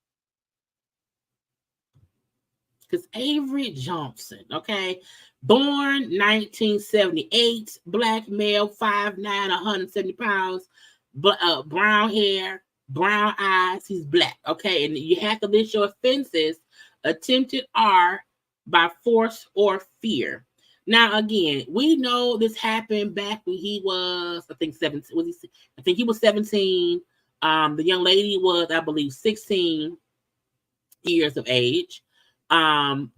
Because Avery Johnson, okay, born 1978, black male, 5'9", 170 pounds, brown hair, brown eyes. He's black, okay, and you have to list your offenses: attempted R by force or fear. Now, again, we know this happened back when he was, I think, 17. I think he was 17. The young lady was, I believe, 16 years of age. And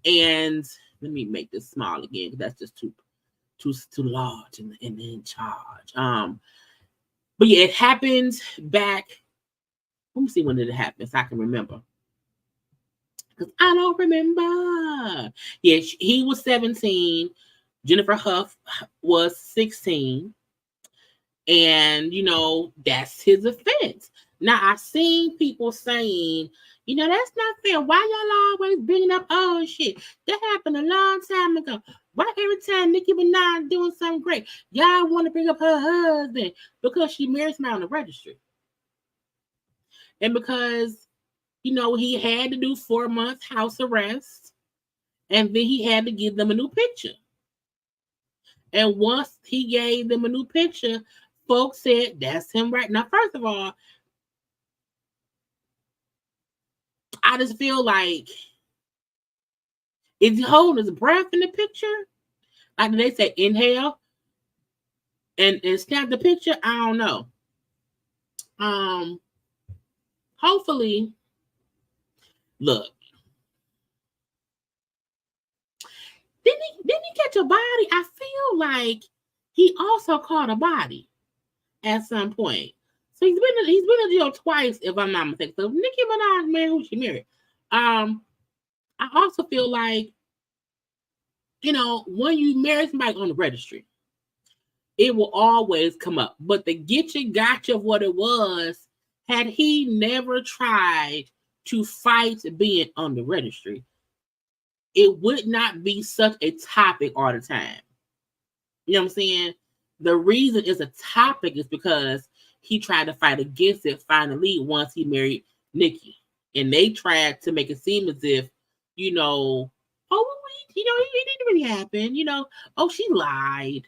let me make this small again because that's just too large and in charge. But yeah, it happened back. Let me see when did it happen so I can remember. Because I don't remember. Yeah, he was 17. Jennifer Huff was 16. And, that's his offense. Now, I've seen people saying, that's not fair. Why y'all always bringing up old shit? That happened a long time ago. Why every time Nicki Minaj doing something great, y'all want to bring up her husband because she married somebody on the registry? And because, he had to do 4 months house arrest, and then he had to give them a new picture. And once he gave them a new picture, folks said, that's him right now. First of all, I just feel like, is he holding his breath in the picture? Like they say, inhale and snap the picture. I don't know. Hopefully, look. Didn't he catch a body? I feel like he also caught a body at some point. So he's been in jail twice, if I'm not mistaken. So Nicki Minaj married who she married. I also feel like, when you marry somebody on the registry, it will always come up. But the gotcha of what it was, had he never tried to fight being on the registry, it would not be such a topic all the time. You know what I'm saying? The reason it's a topic is because he tried to fight against it finally once he married Nicki. And they tried to make it seem as if, it didn't really happen. Oh, she lied.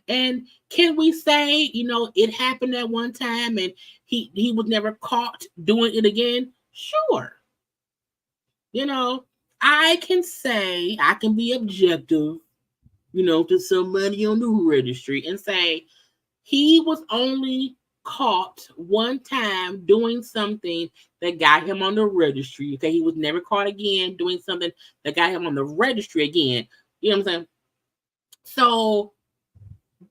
And can we say, it happened at one time and he was never caught doing it again? Sure. I can be objective, to somebody on the registry and say he was only caught one time doing something that got him on the registry. Okay, he was never caught again doing something that got him on the registry again. You know what I'm saying? So,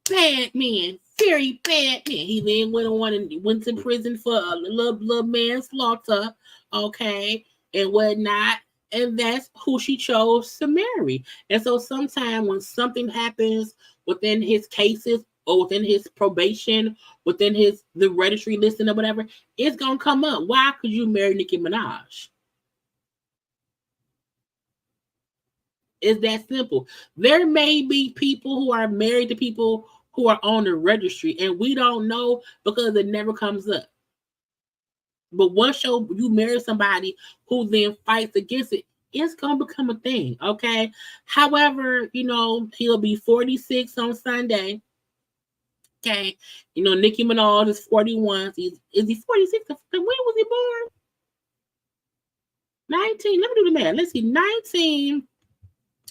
bad man, very bad man. He then went on and went to prison for a little manslaughter, okay, and whatnot. And that's who she chose to marry. And so sometimes when something happens within his cases or within his probation, within the registry listing or whatever, it's gonna come up. Why could you marry Nicki Minaj? It's that simple. There may be people who are married to people who are on the registry, and we don't know because it never comes up. But once you marry somebody who then fights against it, it's going to become a thing, okay? However, he'll be 46 on Sunday, okay? Nicki Minaj is 41. Is he 46? When was he born? 19. Let me do the math. Let's see. 19.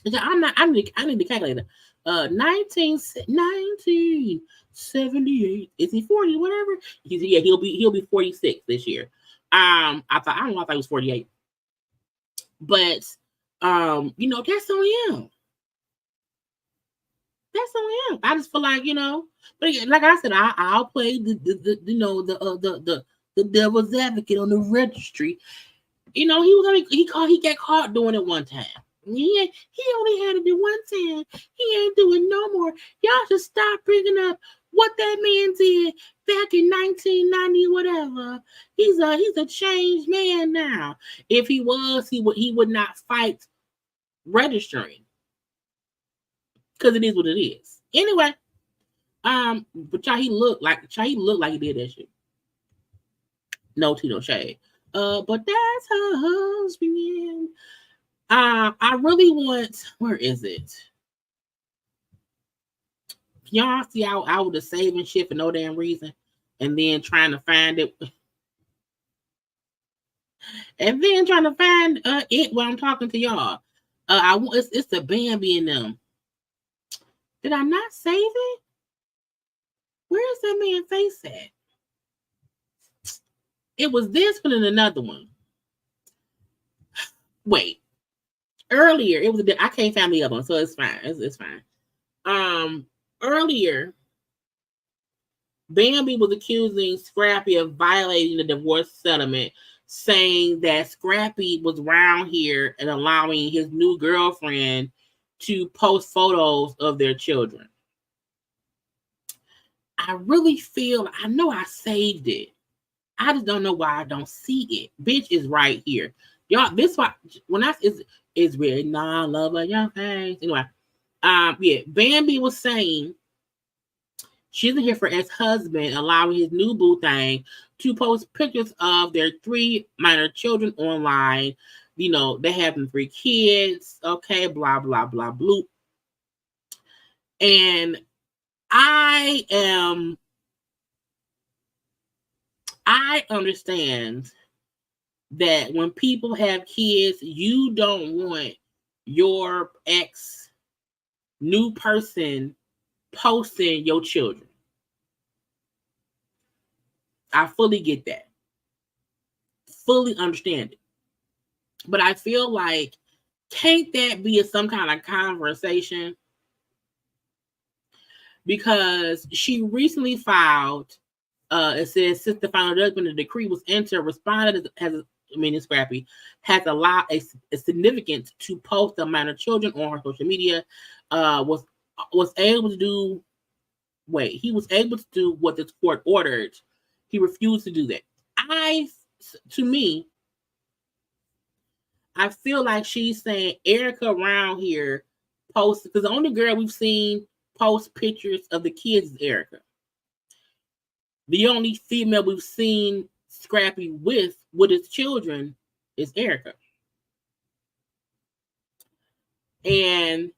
I need the calculator. 1978. Is he 40? Whatever. He'll be 46 this year. I thought he was 48. But that's on him. That's on him. I just feel like, but again, like I said, I'll play the devil's advocate on the registry. He got caught doing it one time. He only had to do one time. He ain't doing no more. Y'all should stop bringing up what that man did back in 1990, whatever. He's a changed man now. If he was, he would not fight registering. Because it is what it is. Anyway, but he looked like he did that shit. No tea, no shade. But that's her husband. I really want, where is it? Y'all see how I was saving shit for no damn reason and then trying to find it. And then trying to find it while I'm talking to y'all. It's the Bambi in them. Did I not save it? Where is that man's face at? It was this one and another one. Wait. Earlier, it was I can't find the other one, so it's fine. It's fine. Earlier, Bambi was accusing Scrappy of violating the divorce settlement saying that Scrappy was around here and allowing his new girlfriend to post photos of their children. I really feel, I know I saved it. I just don't know why I don't see it. Bitch is right here. Y'all, this why when I is really non love of your face. Anyway, yeah, Bambi was saying she's here for his husband, allowing his new boo thing to post pictures of their 3 minor children online. You know, they have 3 kids. Okay, blah blah blah bloop. And I understand that when people have kids, you don't want your ex new person posting your children. I fully get that. Fully understand it. But I feel like, can't that be some kind of conversation? Because she recently filed, it says, since the final judgment of the decree was entered, responded Scrappy has allowed a significance to post the minor children on her social media. Was able to do. Wait, he was able to do what the court ordered. He refused to do that. I feel like she's saying Erica around here posts, because the only girl we've seen post pictures of the kids is Erica. The only female we've seen Scrappy with his children is Erica. And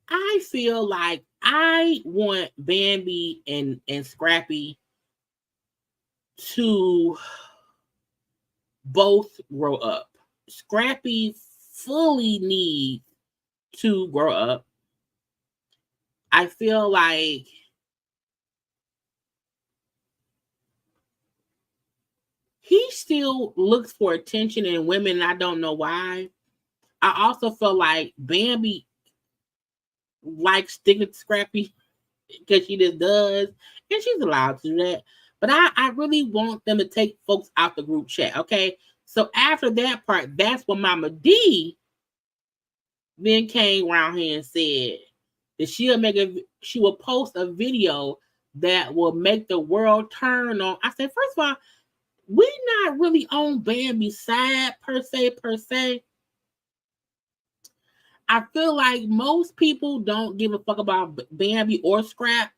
I feel like I want Bambi and Scrappy to both grow up. Scrappy fully needs to grow up. I feel like he still looks for attention in women, and I don't know why. I also feel like Bambi likes sticking to Scrappy because she just does, and she's allowed to do that. But I really want them to take folks out the group chat, okay? So after that part, that's when Mama D then came around here and said that she will post a video that will make the world turn on. I said, first of all, we're not really on Bambi's side per se. I feel like most people don't give a fuck about Bambi or Scrap.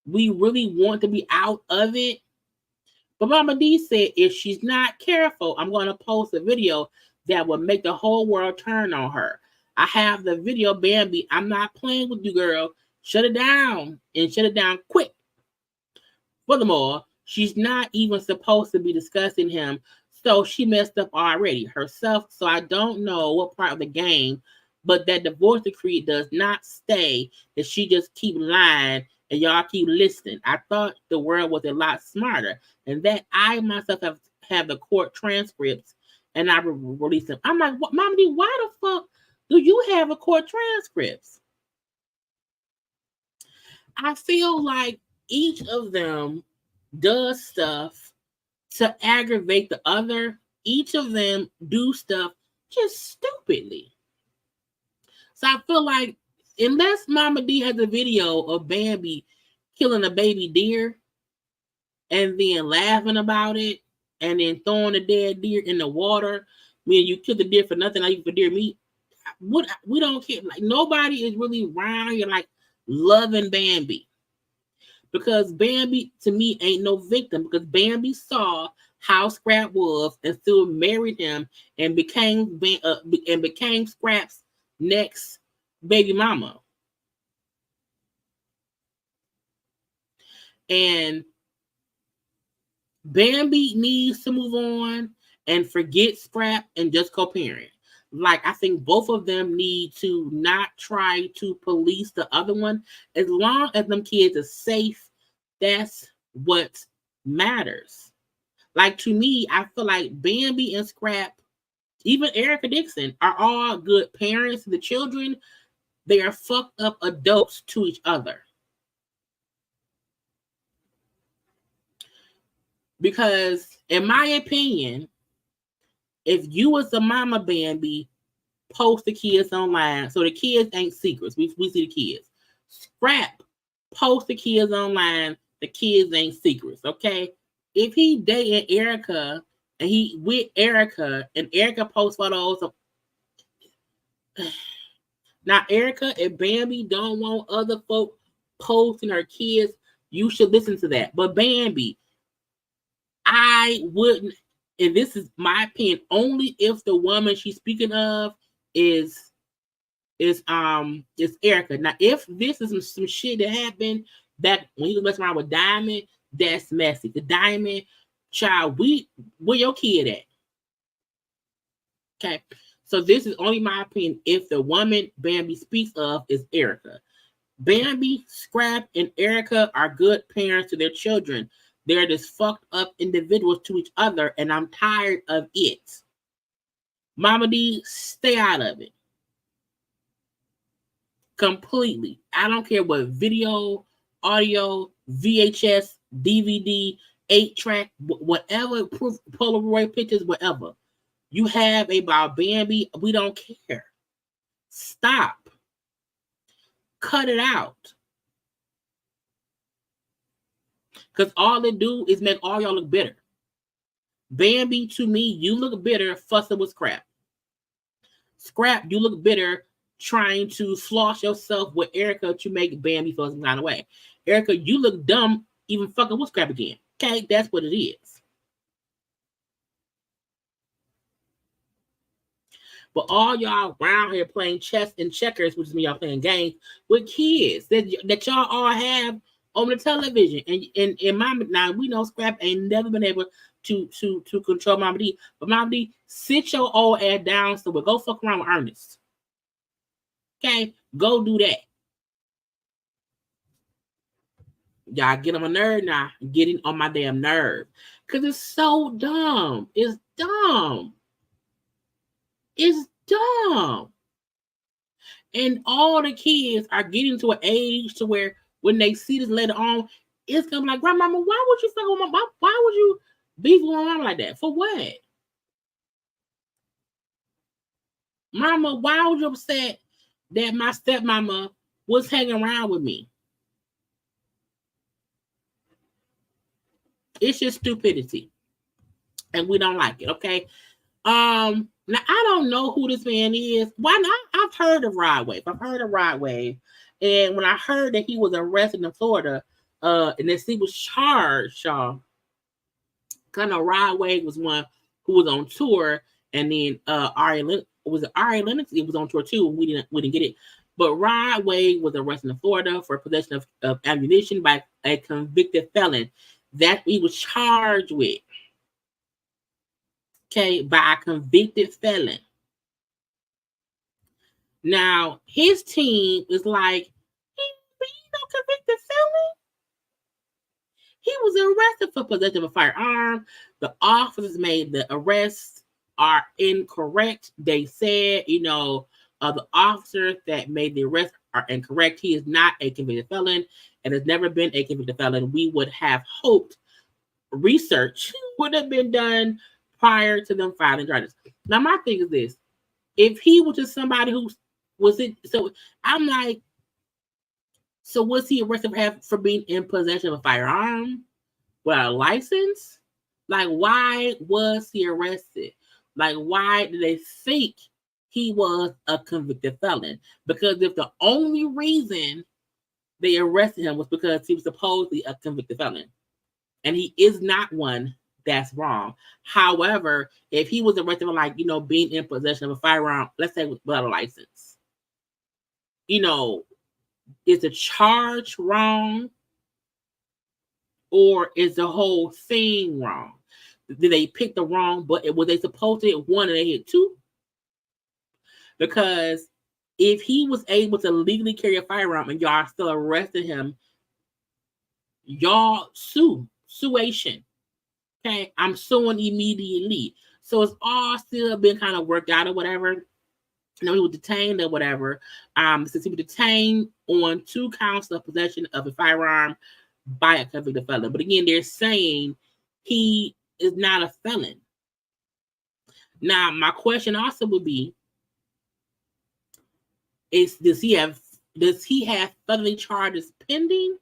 We really want to be out of it. But Mama D said, if she's not careful, I'm going to post a video that will make the whole world turn on her. I have the video, Bambi. I'm not playing with you, girl. Shut it down, and shut it down quick. Furthermore, she's not even supposed to be discussing him, so she messed up already herself. So I don't know what part of the game, but that divorce decree does not stay, that she just keep lying and y'all keep listening. I thought the world was a lot smarter, and that I myself have the court transcripts, and I release them. I'm like, what, Mama D, why the fuck do you have a court transcripts? I feel like each of them does stuff to aggravate the other. Each of them do stuff just stupidly. So I feel like unless Mama D has a video of Bambi killing a baby deer and then laughing about it and then throwing the dead deer in the water, meaning you kill the deer for nothing, like for deer meat, we don't care. Like, nobody is really around here like loving Bambi, because Bambi to me ain't no victim, because Bambi saw how Scrap was and still married him and became Scrap's next baby mama. And Bambi needs to move on and forget Scrap and just co-parent. Like, I think both of them need to not try to police the other one. As long as them kids are safe, that's what matters. Like, to me, I feel like Bambi and Scrap, even Erica Dixon, are all good parents to the children. They are fucked up adults to each other. Because in my opinion, if you was a mama Bambi, post the kids online. So the kids ain't secrets. We see the kids. Scrap, post the kids online. The kids ain't secrets, okay? If he dating Erica and he with Erica and Erica posts photos of now Erica and Bambi don't want other folk posting her kids, you should listen to that. But Bambi, I wouldn't, and this is my opinion, only if the woman she's speaking of is Erica. Now, if this is some shit that happened back when he was messing around with Diamond, that's messy. The Diamond child, where your kid at? Okay, so this is only my opinion. If the woman Bambi speaks of is Erica, Bambi, Scrap, and Erica are good parents to their children. They're just fucked up individuals to each other, and I'm tired of it. Mama D, stay out of it. Completely. I don't care what video, audio, VHS, DVD, 8-track, whatever, Polaroid pictures, whatever you have about Bambi, we don't care. Stop. Cut it out. Because all it do is make all y'all look bitter. Bambi, to me, you look bitter fussing with Scrap. Scrap, you look bitter trying to floss yourself with Erica to make Bambi feel some kind of way. Erica, you look dumb even fucking with Scrap again. Okay, that's what it is. But all y'all around here playing chess and checkers, which is me, y'all playing games with kids that y'all all have on the television. And Mama, now we know Scrap ain't never been able to control Mama D. But Mama D, sit your old ass down somewhere. Go fuck around with Ernest. Okay? Go do that. Y'all get on my nerve now. Getting on my damn nerve. Because it's so dumb. It's dumb. It's dumb. And all the kids are getting to an age to where when they see this later on, it's gonna be like, Grandmama, why would you fuck with my mom? Why would you beef with my mom like that? For what? Mama, why would you upset that my stepmama was hanging around with me? It's just stupidity. And we don't like it, okay? Now I don't know who this man is. Why not? I've heard of Rod Wave. And when I heard that he was arrested in Florida, and that he was charged, y'all. Kind of Rod Wave was one who was on tour, and then Ari Lennox? It was on tour too. We didn't get it. But Rod Wave was arrested in Florida for possession of ammunition by a convicted felon that he was charged with. Okay, by a convicted felon. Now, his team is like, he no convicted felon. He was arrested for possession of a firearm. The officers made the arrests are incorrect. They said, the officers that made the arrest are incorrect. He is not a convicted felon and has never been a convicted felon. We would have hoped research would have been done prior to them filing charges. Now, my thing is this. If he was just somebody who was it, so I'm like, so was he arrested for being in possession of a firearm without a license? Like, why was he arrested? Like, why did they think he was a convicted felon? Because if the only reason they arrested him was because he was supposedly a convicted felon, and he is not one, that's wrong. However, if he was arrested for being in possession of a firearm, let's say without a license, is the charge wrong or is the whole thing wrong? Did they pick the wrong button? Were they supposed to hit one and they hit two? Because if he was able to legally carry a firearm and y'all still arrested him, y'all suation. Okay, I'm suing immediately. So it's all still been kind of worked out or whatever. He was detained or whatever. Since he was detained on 2 counts of possession of a firearm by a convicted felon. But again, they're saying he is not a felon. Now, my question also would be, does he have felony charges pending?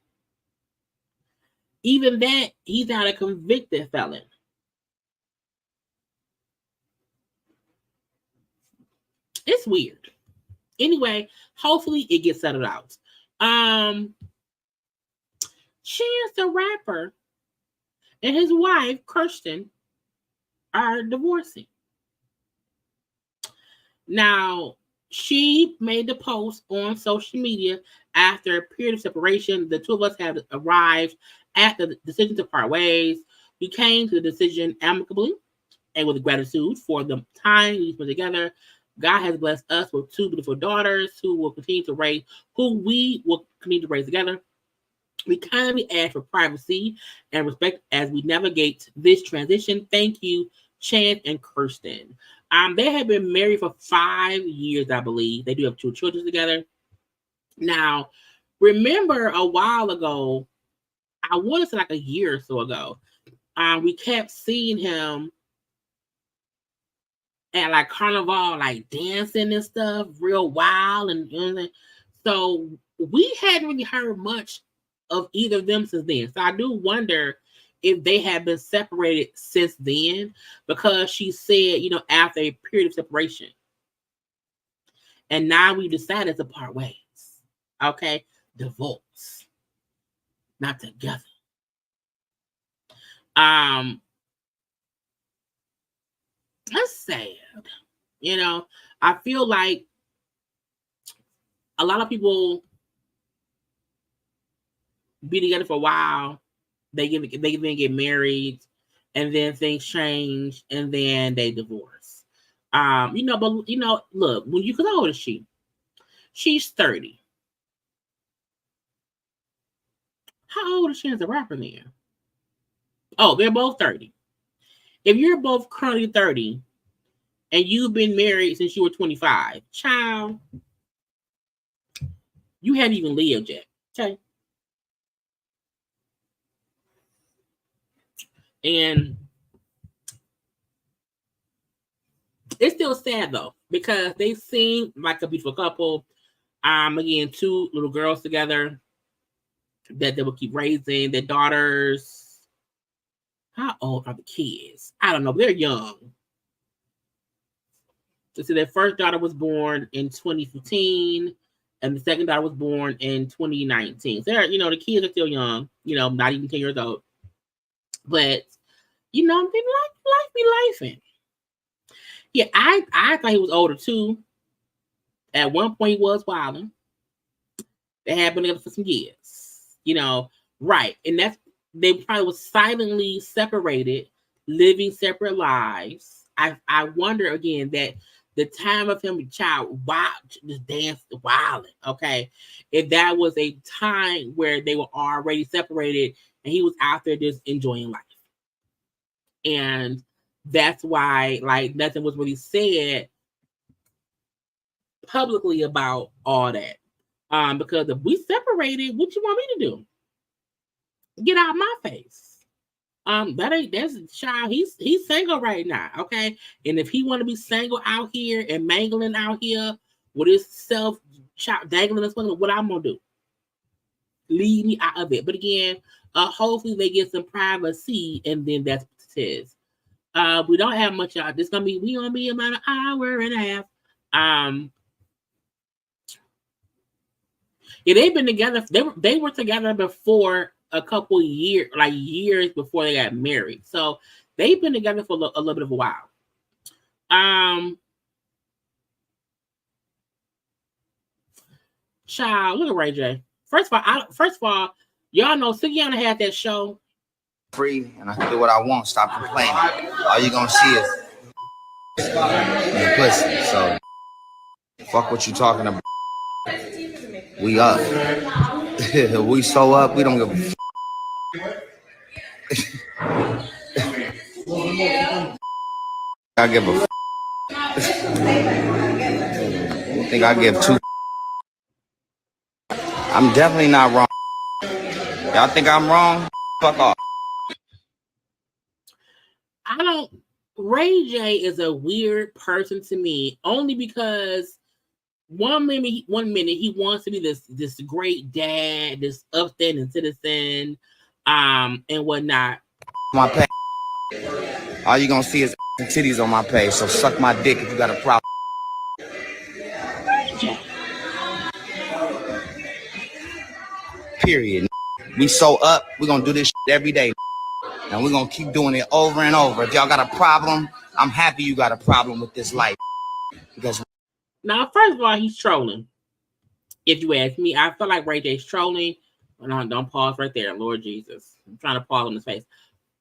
Even that, he's not a convicted felon. It's weird. Anyway, hopefully it gets settled out. Chance the Rapper and his wife, Kirsten, are divorcing. Now, she made the post on social media after a period of separation. The two of us have arrived at the decision to part ways. We came to the decision amicably and with gratitude for the time we spent together. God has blessed us with two beautiful daughters who we will continue to raise together. We kindly ask for privacy and respect as we navigate this transition. Thank you, Chance and Kirsten. They have been married for 5 years, I believe. They do have 2 children together. Now, remember a while ago, I want to say like a year or so ago, we kept seeing him at like Carnival, like dancing and stuff, real wild, and you know, so we hadn't really heard much of either of them since then. So I do wonder if they have been separated since then, because she said, after a period of separation, and now we decided to part ways. Okay, divorce, not together. That's sad. I feel like a lot of people be together for a while. They then get married, and then things change, and then they divorce. But look, because how old is she? She's 30. How old is Chance the Rapper then? Oh, they're both 30. If you're both currently 30 and you've been married since you were 25, child, you haven't even lived yet. Okay. And it's still sad though, because they seem like a beautiful couple. Again, 2 little girls together that they will keep raising. Their daughters. How old are the kids? I don't know. They're young. So their first daughter was born in 2015, and the second daughter was born in 2019. So they're, the kids are still young, not even 10 years old. But, they life be lifing. Yeah, I thought he was older too. At one point he was wilding. They had been together for some years. Right. And they probably was silently separated, living separate lives. I wonder again that the time of him, child, just danced wilding. Okay, if that was a time where they were already separated and he was out there just enjoying life, and that's why like nothing was really said publicly about all that. Because if we separated, what you want me to do? Get out of my face. That's a child. He's single right now, okay? And if he want to be single out here and mangling out here with his self dangling and swinging, what I'm gonna do? Leave me out of it. But again, hopefully they get some privacy, and then that's what it is. We don't have much out. We gonna be about an hour and a half. Yeah, they've been together. They were together before a couple years before they got married. So they've been together for a little bit of a while. Child, look at Ray J. First of all, y'all know Teyana had that show. Free, and I can do what I want. Stop complaining. All you gonna see is pussy. So fuck what you talking about. We up. We so up. We don't give a. I give a. You think I give 2? I'm definitely not wrong. Y'all think I'm wrong? Fuck off. Ray J is a weird person to me, only because one minute he wants to be this great dad, this upstanding citizen, and whatnot. My page. All you gonna see is and titties on my page, so suck my dick if you got a problem. Period. We so up, we're gonna do this shit every day. And we're gonna keep doing it over and over. If y'all got a problem, I'm happy you got a problem with this life. Because now, first of all, he's trolling. If you ask me, I feel like Ray J's trolling. Don't pause right there, Lord Jesus. I'm trying to pause on his face.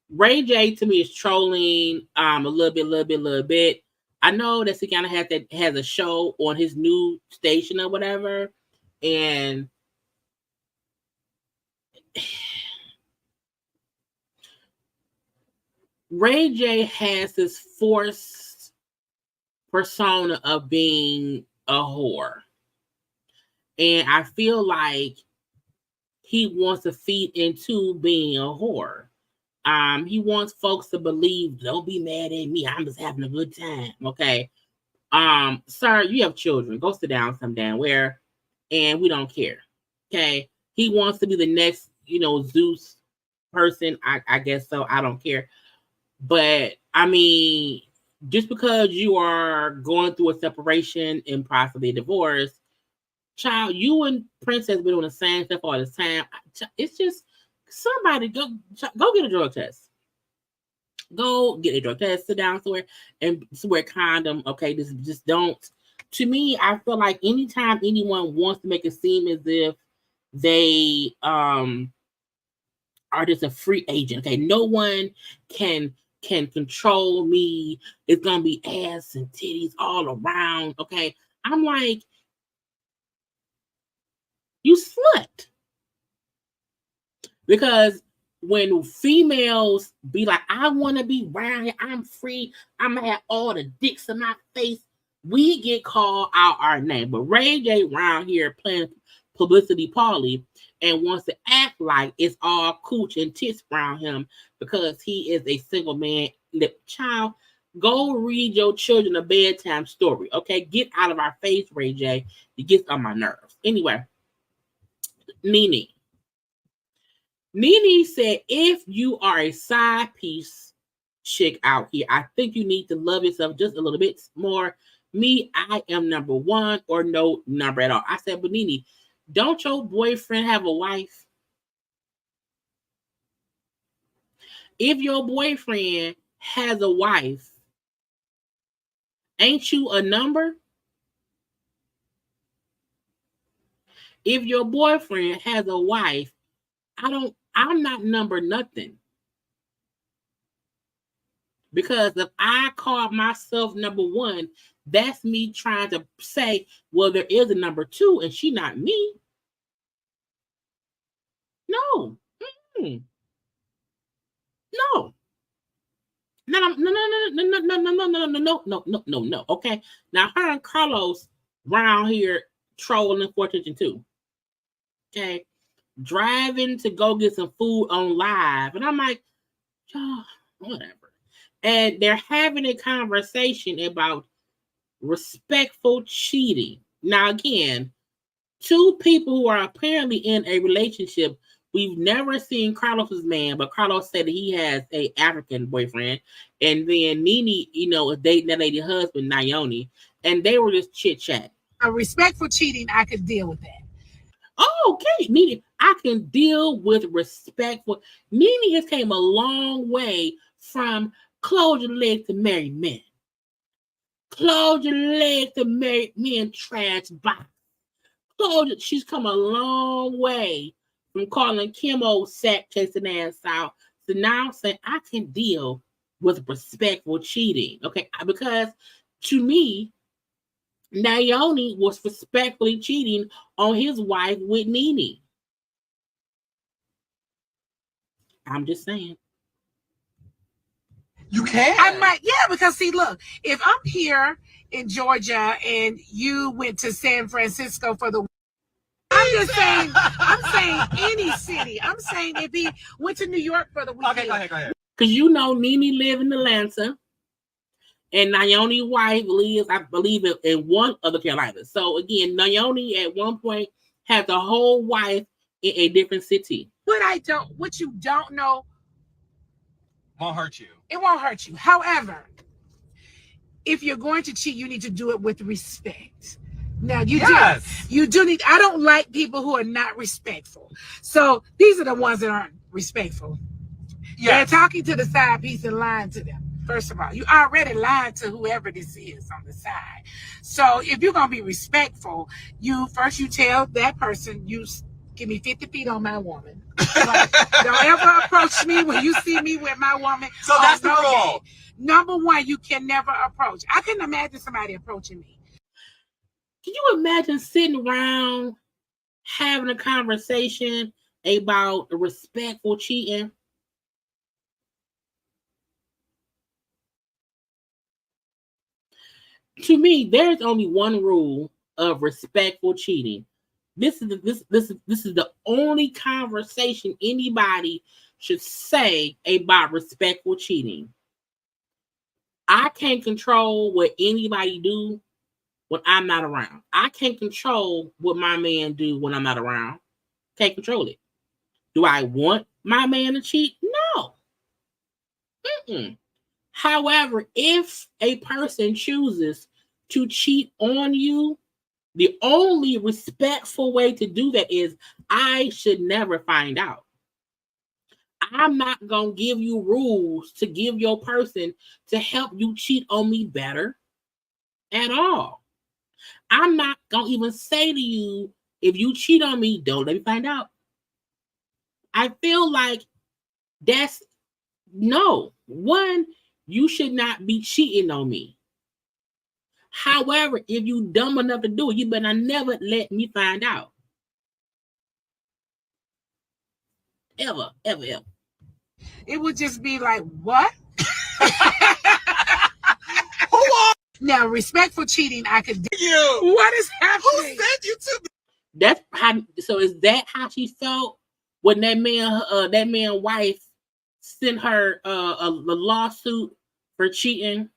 Ray J to me is trolling a little bit. I know that he kind of has a show on his new station or whatever, and Ray J has this forced persona of being a whore. And I feel like he wants to feed into being a whore. He wants folks to believe, don't be mad at me, I'm just having a good time. Okay. Sir, you have children. Go sit down some damn where, and we don't care. Okay. He wants to be the next, Zeus person. I guess so. I don't care. But I mean, just because you are going through a separation and possibly a divorce, child, you and Princess been doing the same stuff all this time. It's just somebody go get a drug test. Go get a drug test. Sit down somewhere and wear a condom. Okay, just don't. To me, I feel like anytime anyone wants to make it seem as if they are just a free agent. Okay, no one can control me. It's gonna be ass and titties all around. Okay, I'm like, you slut. Because when females be like, I want to be around here, I'm free, I'm gonna have all the dicks in my face, we get called out our name. But Ray J around here playing publicity Polly and wants to act like it's all cooch and tits around him because he is a single man. Child, go read your children a bedtime story. Okay, get out of our face, Ray J. It gets on my nerves. Anyway, Nene said, if you are a side piece chick out here, I think you need to love yourself just a little bit more. Me, I am number one or no number at all. I said, but Nene, don't your boyfriend have a wife? If your boyfriend has a wife, ain't you a number? If your boyfriend has a wife, I'm not number nothing. Because if I call myself number one, that's me trying to say, well, there is a number two and she not me. No. Mm-mm. No. No. Okay. Now her and Carlos around here trolling for attention too. Okay. Driving to go get some food on live. And I'm like, oh, whatever. And they're having a conversation about respectful cheating. Now, again, two people who are apparently in a relationship. We've never seen Carlos's man, but Carlos said that he has a African boyfriend. And then Nene, is dating that lady husband, Naomi. And they were just chit-chat. A respectful cheating, I could deal with that. Oh, okay, Nene, I can deal with respectful. Nene has came a long way from close your legs to marry men. Close your legs to marry men, trash box. She's come a long way from calling Kim old sack chasing ass out to now saying I can deal with respectful cheating. Okay, because to me, Naomi was respectfully cheating on his wife with Nene. I'm just saying. You can. I might, yeah, because see, look, if I'm here in Georgia and you went to San Francisco for the, I'm saying any city. I'm saying if he went to New York for the weekend. Okay, go ahead. Because you know Nene live in Atlanta. And Naomi's wife lives, I believe, in one of the Carolinas. So again, Naomi at one point had the whole wife in a different city. What you don't know won't hurt you. It won't hurt you. However, if you're going to cheat, you need to do it with respect. Now you do need. I don't like people who are not respectful. So these are the ones that aren't respectful. They're talking to the side piece and lying to them. First of all, you already lied to whoever this is on the side. So if you're gonna be respectful, you tell that person, you give me 50 feet on my woman. Like, don't ever approach me when you see me with my woman. So that's the rule. Number one, you can never approach. I couldn't imagine somebody approaching me. Can you imagine sitting around having a conversation about respectful cheating? To me, there's only one rule of respectful cheating. This is the only conversation anybody should say about respectful cheating. I can't control what anybody do when I'm not around. I can't control what my man do when I'm not around. Can't control it. Do I want my man to cheat? No. However, if a person chooses to cheat on you, the only respectful way to do that is I should never find out. I'm not going to give you rules to give your person to help you cheat on me better at all. I'm not going to even say to you, if you cheat on me, don't let me find out. I feel like that's no. One, you should not be cheating on me. However, if you dumb enough to do it, you better never let me find out. Ever. It would just be like, what? Now, respectful cheating, I could do. What is happening? Who sent you to me? That's how. So is that how she felt when that man's wife sent her a lawsuit for cheating?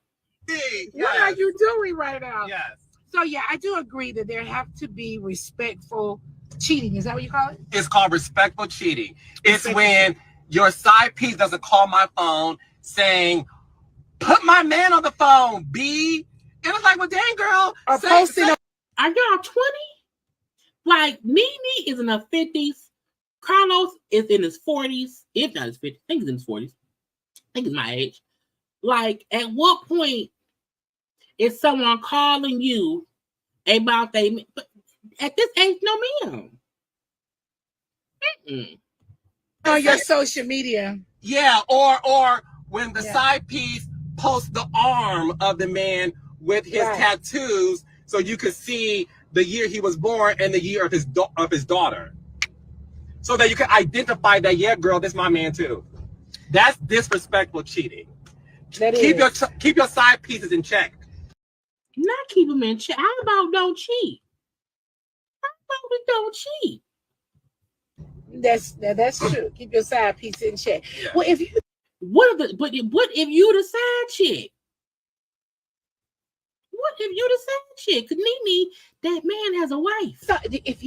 What are you doing right now? Yes. So yeah, I do agree that there have to be respectful cheating. Is that what you call it? It's called respectful cheating. It's when your side piece doesn't call my phone saying, "Put my man on the phone, B." And it's like, well, dang, girl. Or posting. Are y'all 20? Like, Nene is in her 50s. Carlos is in his 40s. If not his 50s. I think he's in his 40s. I think he's my age. Like, at what point is someone calling you about but at this age, no ma'am. On your social media. Yeah, or when the side piece posts the arm of the man with his tattoos, so you could see the year he was born and the year of his daughter, so that you can identify that, yeah, girl, this is my man too. That's disrespectful cheating. Keep your side pieces in check. Not keep them in check. How about don't cheat? How about we don't cheat? That's true. Keep your side piece in check. Yeah. Well, if you what if you the side chick? What if you the side chick? Cause Nene, that man has a wife. So if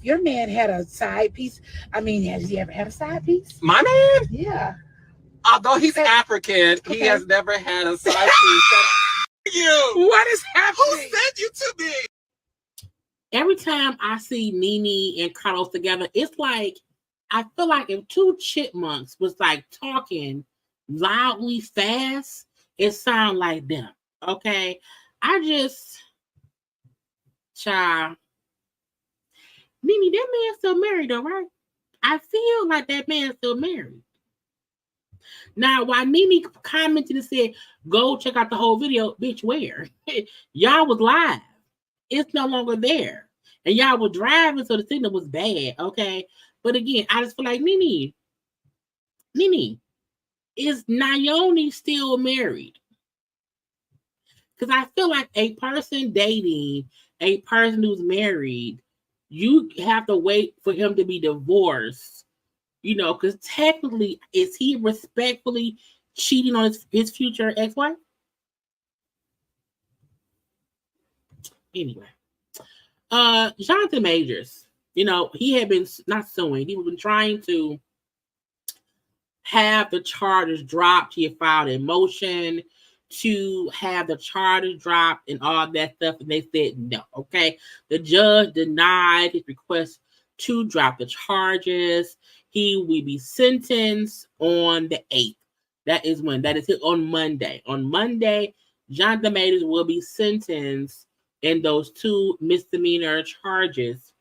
your man had a side piece, I mean, has he ever had a side piece? My man? Yeah. Although he's African, he has never had a side piece. What is happening? Who sent you to me? Every time I see Nene and Carlos together, it's like I feel like if two chipmunks was like talking loudly fast, it sound like them. Okay, child, Nene, that man's still married though, right? I feel like that man's still married. Now, while Nene commented and said, "Go check out the whole video," bitch, where? Y'all was live. It's no longer there. And y'all were driving, so the signal was bad, okay? But again, I just feel like, Nene, is Naomi still married? Because I feel like a person dating a person who's married, you have to wait for him to be divorced, because technically, is he respectfully cheating on his future ex-wife. Anyway, Jonathan Majors, you know, he had been not suing. He had been trying to have the charges dropped. He had filed a motion to have the charges dropped and all that stuff, and they said no. Okay, the judge denied his request to drop the charges. He will be sentenced on the 8th. That is when. That is on Monday. On Monday, Jonathan Majors will be sentenced in those 2 misdemeanor charges.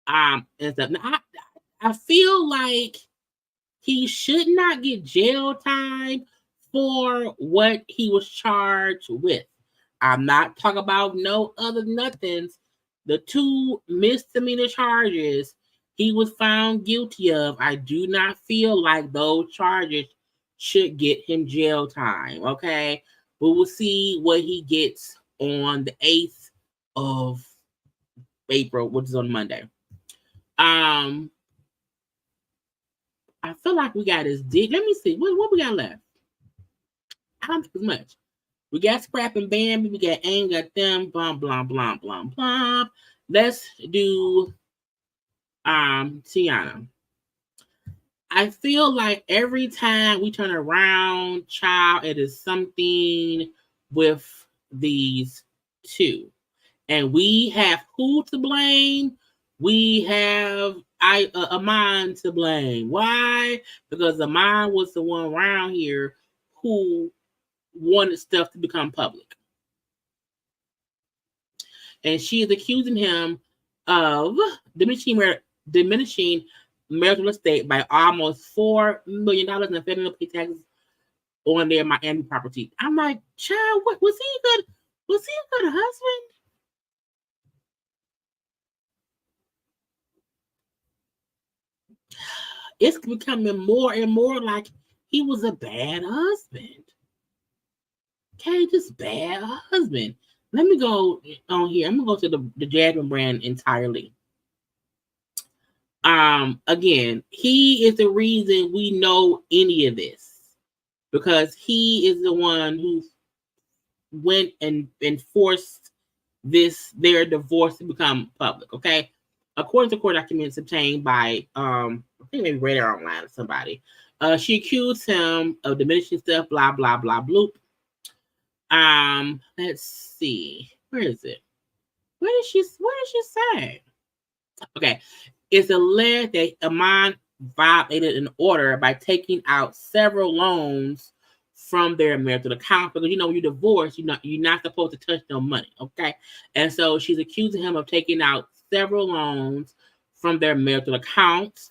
And stuff. Now, I feel like he should not get jail time for what he was charged with. I'm not talking about no other nothings. The 2 misdemeanor charges he was found guilty of, I do not feel like those charges should get him jail time. Okay, we will see what he gets on the 8th of April, which is on Monday. I feel like we got his dick. Let me see. What we got left? I don't think as much. We got Scrap and Bambi. We got Ain't Got Them. Blah, blah, blah, blah, blah. Let's do Teyana. I feel like every time we turn around, child, it is something with these 2. And we have who to blame? We have Iman to blame. Why? Because Iman was the one around here who wanted stuff to become public. And she is accusing him of diminishing marital estate by almost $4 million in federal pay taxes on their Miami property. I'm like, child, what was he good? Was he a good husband? It's becoming more and more like he was a bad husband. Okay, just bad husband. Let me go on here. I'm gonna go to the Jasmine brand entirely. Again, he is the reason we know any of this, because he is the one who went and forced their divorce to become public. Okay, according to court documents obtained by I think maybe read it online or somebody. She accused him of diminishing stuff, blah blah blah bloop. Let's see. Where is it? What did she say? Okay. It's alleged that Iman violated an order by taking out several loans from their marital account, because you know when you divorce, you're not supposed to touch no money. Okay. And so she's accusing him of taking out several loans from their marital accounts.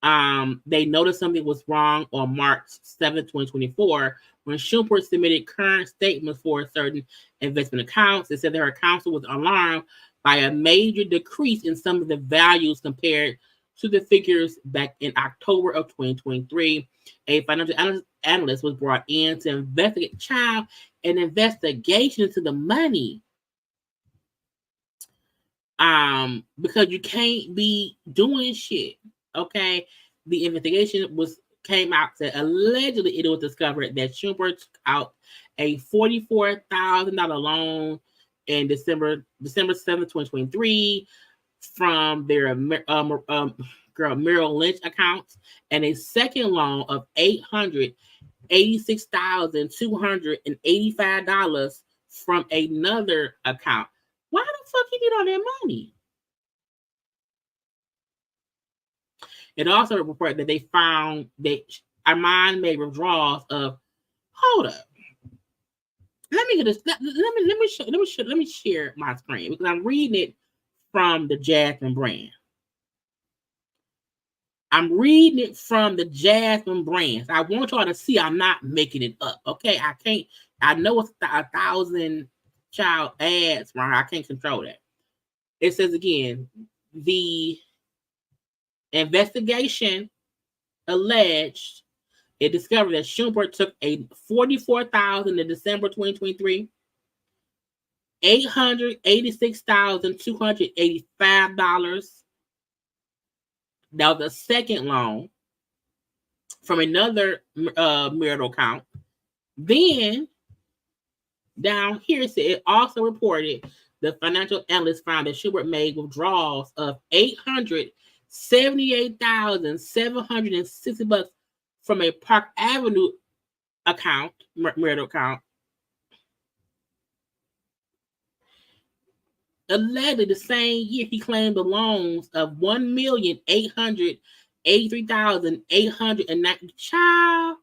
They noticed something was wrong on March 7th, 2024, when Schumpert submitted current statements for certain investment accounts. They said that her counsel was alarmed by a major decrease in some of the values compared to the figures back in October of 2023. A financial analyst was brought in to investigate an investigation into the money. Because you can't be doing shit. Okay, the investigation came out that allegedly it was discovered that Schumpert took out a $44,000 loan in December 7th, 2023 from their Merrill Lynch accounts, and a second loan of $886,285 from another account. Why the fuck he need all that money? It also reported that they found that Iman made withdrawals of. Hold up. Let me get this. Let me share my screen, because I'm reading it from the Jasmine brand. I'm reading it from the Jasmine brand. So I want y'all to see I'm not making it up. Okay, I can't. I know it's 1,000 child ads, right? I can't control that. It says again, the investigation alleged it discovered that Schumpert took a $44,000 in December 2023, $886,285. That was the second loan from another marital account. Then down here it said it also reported the financial analyst found that Schubert made withdrawals of $878,760 from a Park Avenue account, marital account. Allegedly, the same year he claimed the loans of $1,883,890. Child.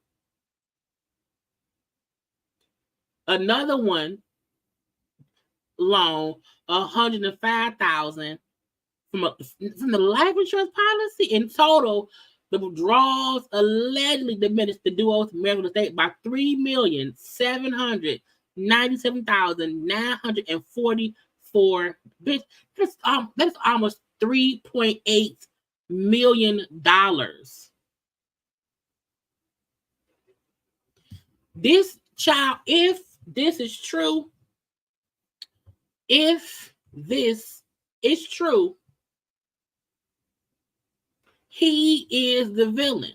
Another one loan, $105,000 from the life insurance policy. In total, the withdrawals allegedly diminished the duo's marital estate by $3,797,944. Bitch, that's almost $3.8 million. This child, if this is true, he is the villain.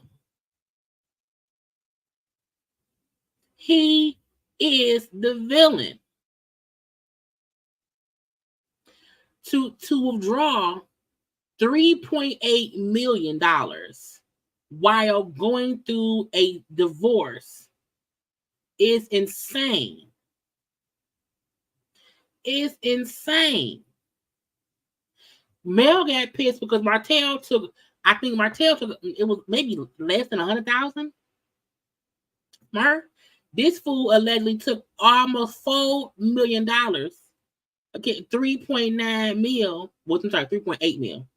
He is the villain. To withdraw $3.8 million while going through a divorce is insane. It's insane. Mel got pissed because Martell took, it was maybe less than 100,000. This fool allegedly took almost $4 million. Okay, 3.9 mil. Well, I'm sorry, 3.8 mil.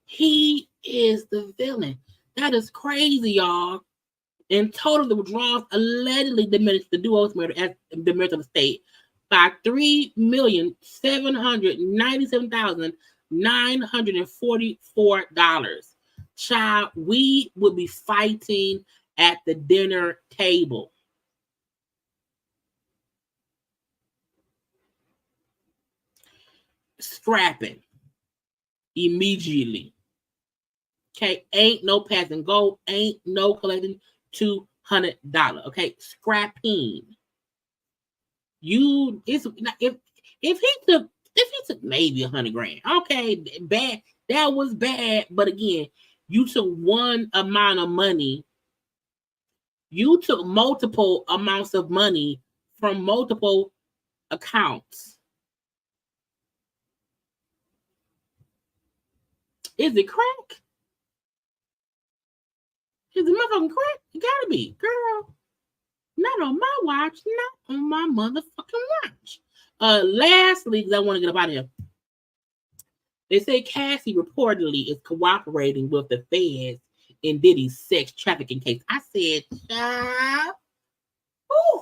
He is the villain. That is crazy, y'all. In total, the withdrawals allegedly diminished the duo's marital estate by $3,797,944. Child, we would be fighting at the dinner table. Scrapping immediately. Okay, ain't no passing go, ain't no collecting $200. Okay, scrapping. If he took maybe $100,000. Okay, bad. That was bad. But again, you took one amount of money. You took multiple amounts of money from multiple accounts. Is it crack? Is it motherfucking crack? It gotta be, girl. Not on my watch. Not on my motherfucking watch. Lastly, because I want to get up out of here. They say Cassie reportedly is cooperating with the feds in Diddy's sex trafficking case. I said, child. Ooh.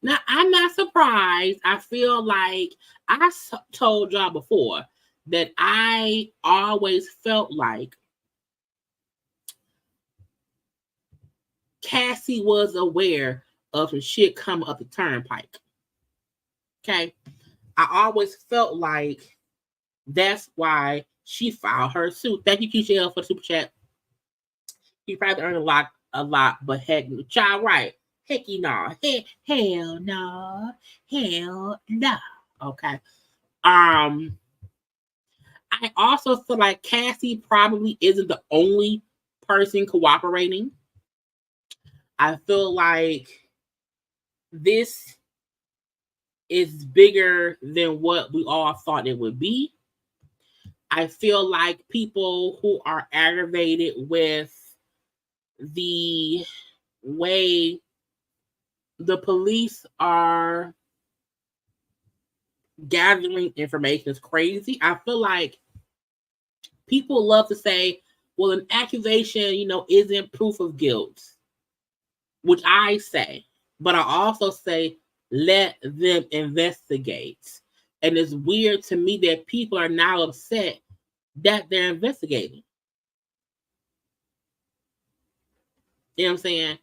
Now, I'm not surprised. I feel like I told y'all before that I always felt like Cassie was aware of some shit coming up the turnpike. Okay. I always felt like that's why she filed her suit. Thank you, Keisha L, for the super chat. He probably earned a lot, but heck, child, right? Heck, no. Hell no. Hell no. Okay. I also feel like Cassie probably isn't the only person cooperating. I feel like this is bigger than what we all thought it would be. I feel like people who are aggravated with the way the police are gathering information is crazy. I feel like people love to say, well, an accusation, isn't proof of guilt, which I say, but I also say, let them investigate. And it's weird to me that people are now upset that they're investigating. You know what I'm saying?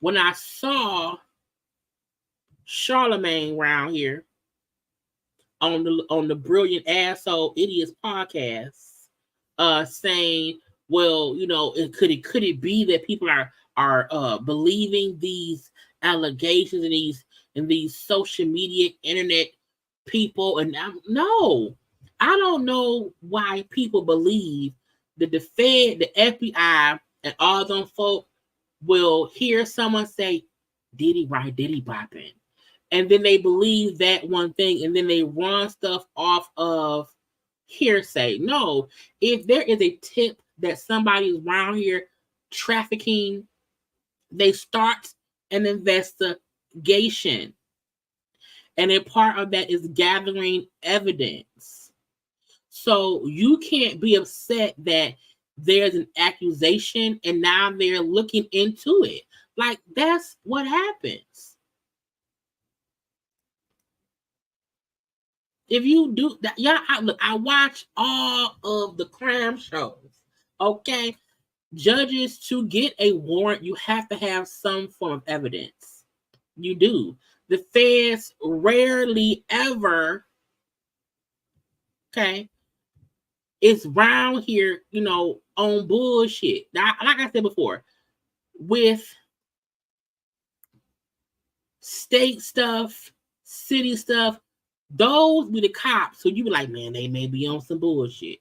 When I saw Charlemagne around here on the Brilliant Asshole Idiots podcast, saying, well, you know, could it be that people are believing these allegations and these social media internet people? And no, I don't know why people believe that the Fed, the FBI, and all them folk will hear someone say, Diddy right, Diddy bopping. And then they believe that one thing, and then they run stuff off of hearsay. No, if there is a tip that somebody is around here trafficking, they start an investigation. And a part of that is gathering evidence. So you can't be upset that there's an accusation and now they're looking into it. Like, that's what happens. If you do that, yeah, I watch all of the crime shows. Okay. Judges, to get a warrant, you have to have some form of evidence. You do. The feds rarely ever, okay, it's round here, you know, on bullshit. Now, like I said before, with state stuff, city stuff, those be the cops. So you be like, man, they may be on some bullshit.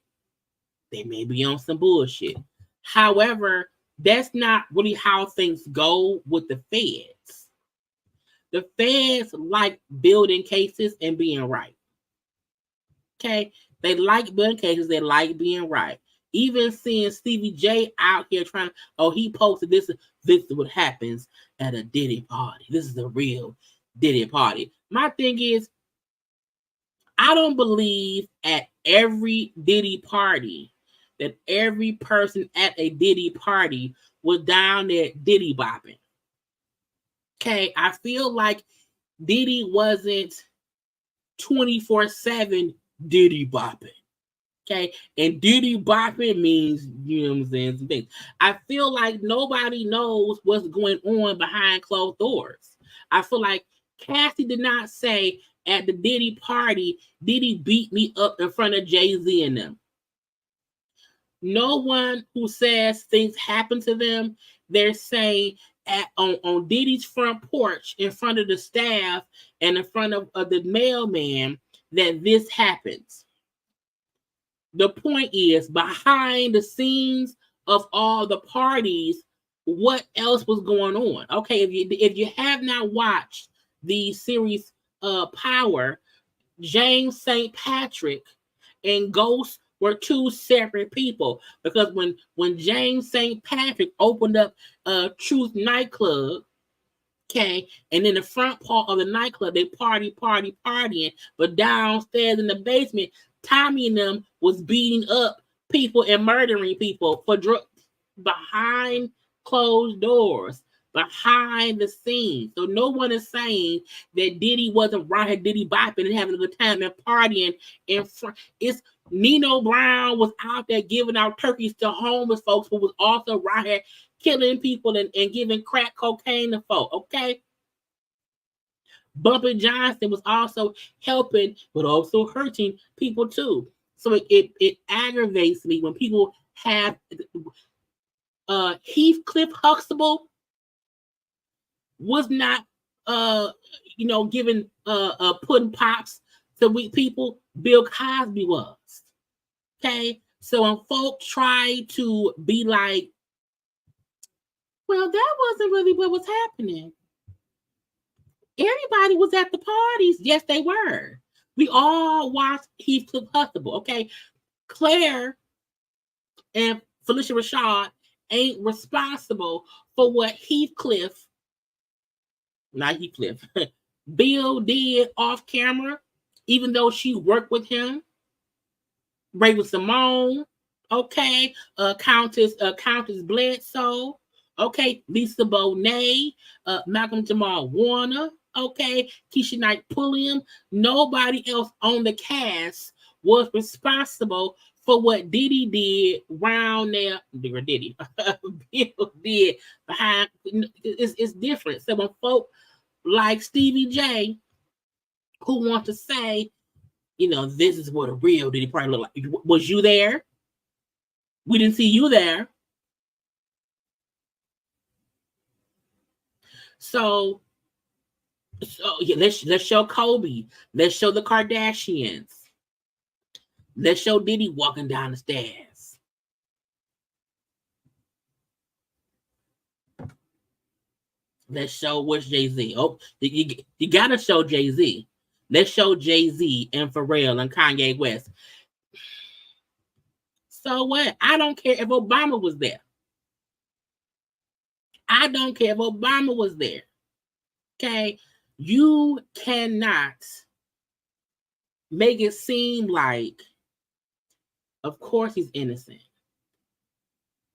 They may be on some bullshit. However, that's not really how things go with the feds. The feds like building cases and being right. Okay? They like building cases. They like being right. Even seeing Stevie J out here trying, he posted this is what happens at a Diddy party. This is the real Diddy party. My thing is, I don't believe at every Diddy party that every person at a Diddy party was down there Diddy bopping. Okay, I feel like Diddy wasn't 24/7 Diddy bopping. Okay, and Diddy bopping means, you know what I'm saying, some things. I feel like nobody knows what's going on behind closed doors. I feel like Cassie did not say at the Diddy party, Diddy beat me up in front of Jay-Z and them. No one who says things happen to them, they're saying on Diddy's front porch in front of the staff and in front of the mailman that this happens. The point is, behind the scenes of all the parties, what else was going on? Okay, if you have not watched the series Power, James St. Patrick and Ghost were two separate people, because when James St. Patrick opened up Truth nightclub, okay, and in the front part of the nightclub they partying, but downstairs in the basement, Tommy and them was beating up people and murdering people for drugs behind closed doors, behind the scenes. So no one is saying that Diddy wasn't right here, Diddy bopping and having a good time and partying in front. It's Nino Brown was out there giving out turkeys to homeless folks, who was also right here killing people and giving crack cocaine to folk. Okay. Bumpy Johnson was also helping, but also hurting people too. So it aggravates me when people have Heathcliff Huxtable was not giving pudding pops to weak people. Bill Cosby was. Okay. So when folks try to be like, well, that wasn't really what was happening. Everybody was at the parties. Yes, they were. We all watched Heathcliff Huxtable. Okay. Claire and Felicia Rashad ain't responsible for what Bill did off camera, even though she worked with him. Raven Simone, okay, Countess Bledsoe, okay, Lisa Bonet, Malcolm Jamal Warner, okay, Keisha Knight Pulliam. Nobody else on the cast was responsible for what Diddy did round there. Bill did behind. It's different. So when folk like Stevie J, who want to say, this is what a real Diddy party look like. Was you there? We didn't see you there. So yeah, let's show Kobe. Let's show the Kardashians. Let's show Diddy walking down the stairs. Let's show what's Jay-Z. Oh, you gotta show Jay-Z. Let's show Jay-Z and Pharrell and Kanye West. So what? I don't care if Obama was there. I don't care if Obama was there. Okay? You cannot make it seem like, of course he's innocent.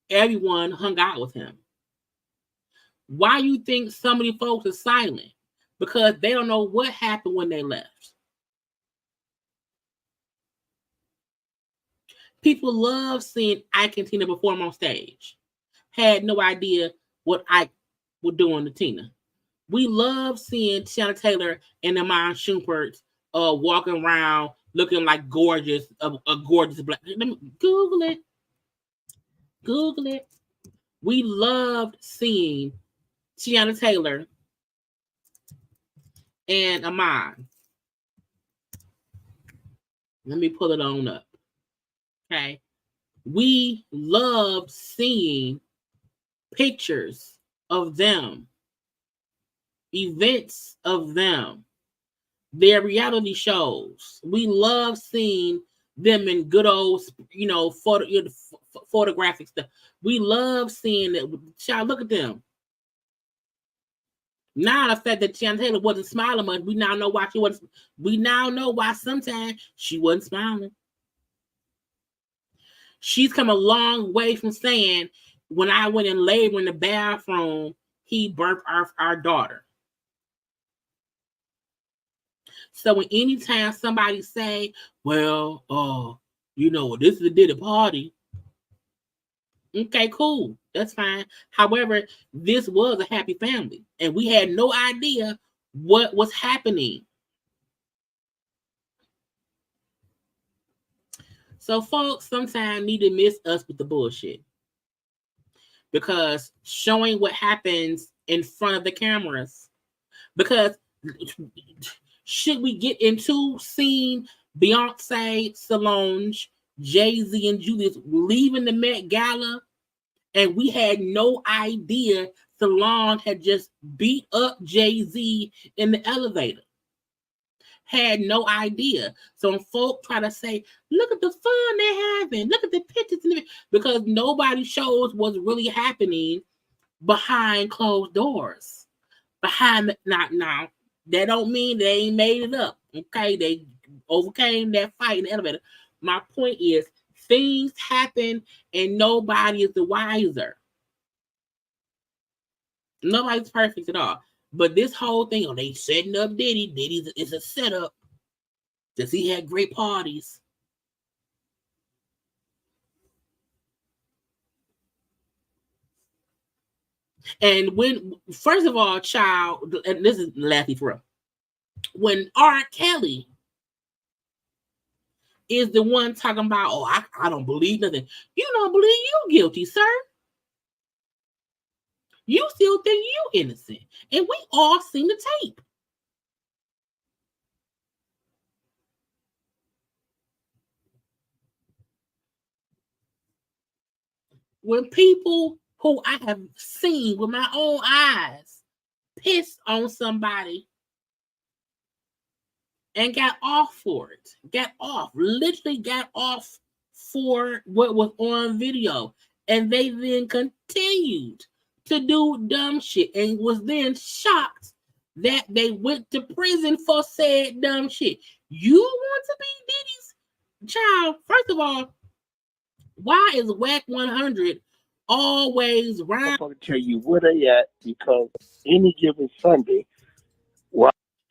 Everyone hung out with him. Why you think so many folks are silent? Because they don't know what happened when they left. People love seeing Ike and Tina perform on stage. Had no idea what Ike was doing to Tina. We love seeing Teyana Taylor and Iman Shumpert walking around looking like gorgeous, a gorgeous black. Let me Google it. Google it. We loved seeing Teyana Taylor and Iman. Let me pull it on up. Okay. We loved seeing pictures of them, events of them, their reality shows. We love seeing them in good old, photographic stuff. We love seeing that. Child, look at them. Now the fact that Teyana Taylor wasn't smiling much, we now know why she wasn't. We now know why sometimes she wasn't smiling. She's come a long way from saying, when I went in labor in the bathroom, he birthed our daughter. So when anytime somebody say, well, this is a Diddy party. Okay, cool. That's fine. However, this was a happy family, and we had no idea what was happening. So folks sometimes need to miss us with the bullshit. Because showing what happens in front of the cameras. Because should we get into seeing Beyonce, Solange, Jay-Z, and Julius leaving the Met Gala, and we had no idea Solange had just beat up Jay-Z in the elevator? Had no idea. So when folk try to say, look at the fun they're having, look at the pictures, because nobody shows what's really happening behind closed doors. Now, that don't mean they ain't made it up. Okay, they overcame that fight in the elevator. My point is, things happen and nobody is the wiser. Nobody's perfect at all. But this whole thing, they setting up Diddy. Diddy is a setup. Because he had great parties. And first of all, child, and this is Laffy for real, when R. Kelly is the one talking about, I don't believe nothing. You don't believe you guilty, sir. You still think you innocent. And we all seen the tape. When people who I have seen with my own eyes pissed on somebody and got off for it. Literally got off for what was on video. And they then continued to do dumb shit and was then shocked that they went to prison for said dumb shit. You want to be Diddy's child? First of all, why is WAC 100 always round? I'm going to tell you where they at, because any given Sunday.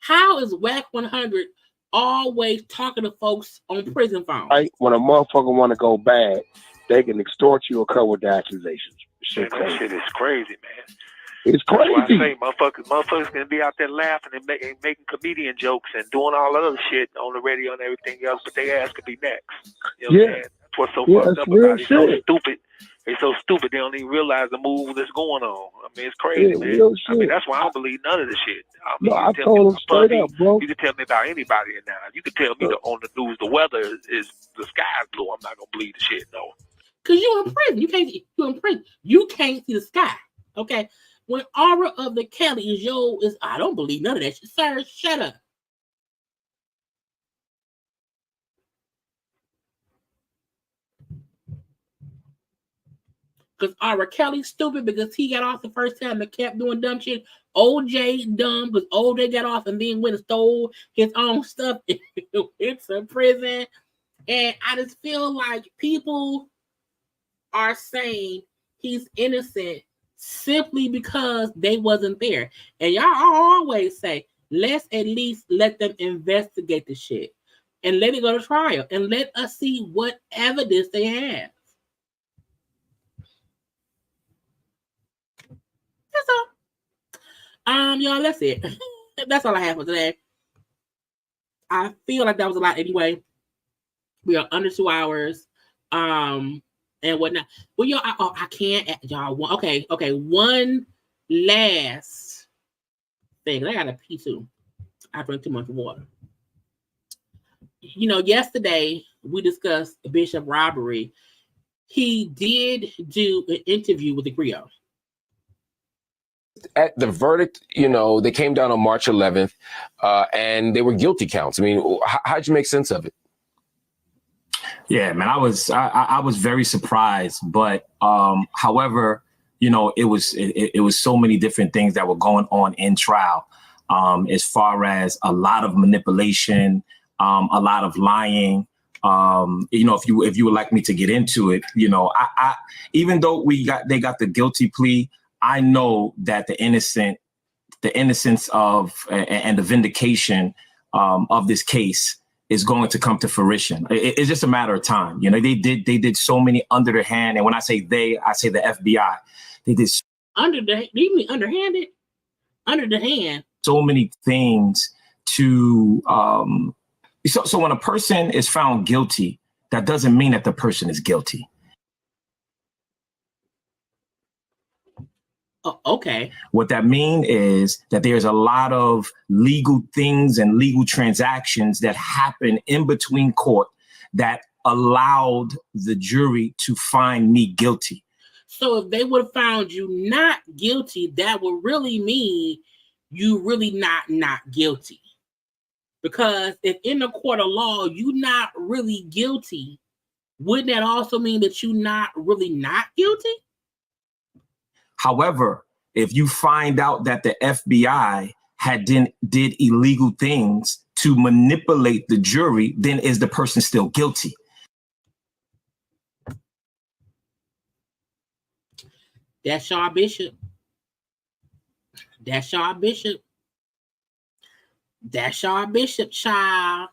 How is WAC 100 always talking to folks on prison phones? Right, when a motherfucker want to go bad, they can extort you or cover with the accusations. That shit is crazy, man. It's crazy. That's why I say motherfuckers gonna be out there laughing and making comedian jokes and doing all other shit on the radio and everything else, but they ass could be next. You know what I'm saying? That's what's so Yeah, fucked that's up real about it. It's so shit. stupid. They so stupid they don't even realize the move that's going on. I mean, it's Yeah, crazy, man. real I mean, shit. that's why I don't believe none of this shit. I mean, No, you I can tell me told him about straight pussy. up, bro. You can tell me about anybody now. You can tell me on the news the weather is the sky's blue. I'm not gonna believe the shit, no. Cause you in prison. You in prison. You can't see the sky. Okay. When aura of the Kelly is I don't believe none of that shit. Sir, shut up. Because R. Kelly's stupid because he got off the first time and kept doing dumb shit. OJ dumb because OJ got off and then went and stole his own stuff into prison. And I just feel like people are saying he's innocent simply because they wasn't there. And y'all always say, let's at least let them investigate the shit and let it go to trial and let us see what evidence they have. That's all. Y'all, that's it. That's all I have for today. I feel like that was a lot anyway. We are under 2 hours. And whatnot. Well, y'all, I can't, y'all. Okay. One last thing. I gotta pee too. I drink too much water. Yesterday we discussed Bishop robbery. He did do an interview with the Griot. At the verdict, they came down on March 11th, and they were guilty counts. I mean, how'd you make sense of it? Yeah, man, I was very surprised, but however, it was so many different things that were going on in trial, as far as a lot of manipulation, a lot of lying. If you would like me to get into it, I even though they got the guilty plea, I know that the innocence of and the vindication of this case is going to come to fruition. It's just a matter of time. They did so many under the hand, and when I say they, I say the FBI. They did you mean underhanded? Under the hand. So many things to so when a person is found guilty, that doesn't mean that the person is guilty. Oh, okay. What that means is that there's a lot of legal things and legal transactions that happen in between court that allowed the jury to find me guilty. So if they would have found you not guilty, that would really mean you really not guilty. Because if in the court of law, you not really guilty, wouldn't that also mean that you not really not guilty? However, if you find out that the FBI did illegal things to manipulate the jury, then is the person still guilty? That's y'all bishop. That's y'all bishop. That's y'all bishop, child.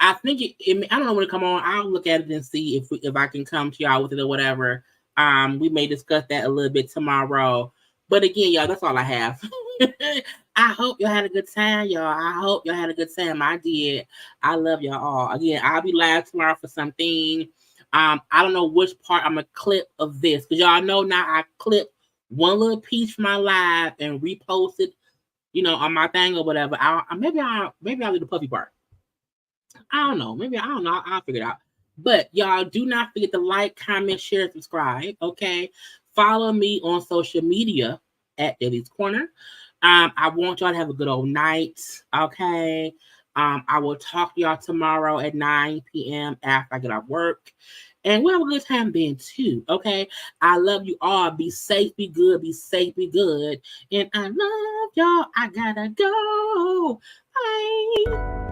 I think I don't know when it come on. I'll look at it and see if I can come to y'all with it or whatever. We may discuss that a little bit tomorrow. But again, y'all, that's all I have. I hope y'all had a good time, y'all. I hope y'all had a good time. I did. I love y'all all. Again, I'll be live tomorrow for something. I don't know which part I'm gonna clip of this, because y'all know now I clip one little piece from my live and repost it, on my thing or whatever. Maybe I'll do the puppy part. I don't know. I'll figure it out. But y'all do not forget to like, comment, share, subscribe. Okay. Follow me on social media at JayLeesCorner. I want y'all to have a good old night. Okay. I will talk to y'all tomorrow at 9 p.m. after I get off work. And we'll have a good time then too. Okay. I love you all. Be safe, be good, be safe, be good. And I love y'all. I gotta go. Bye.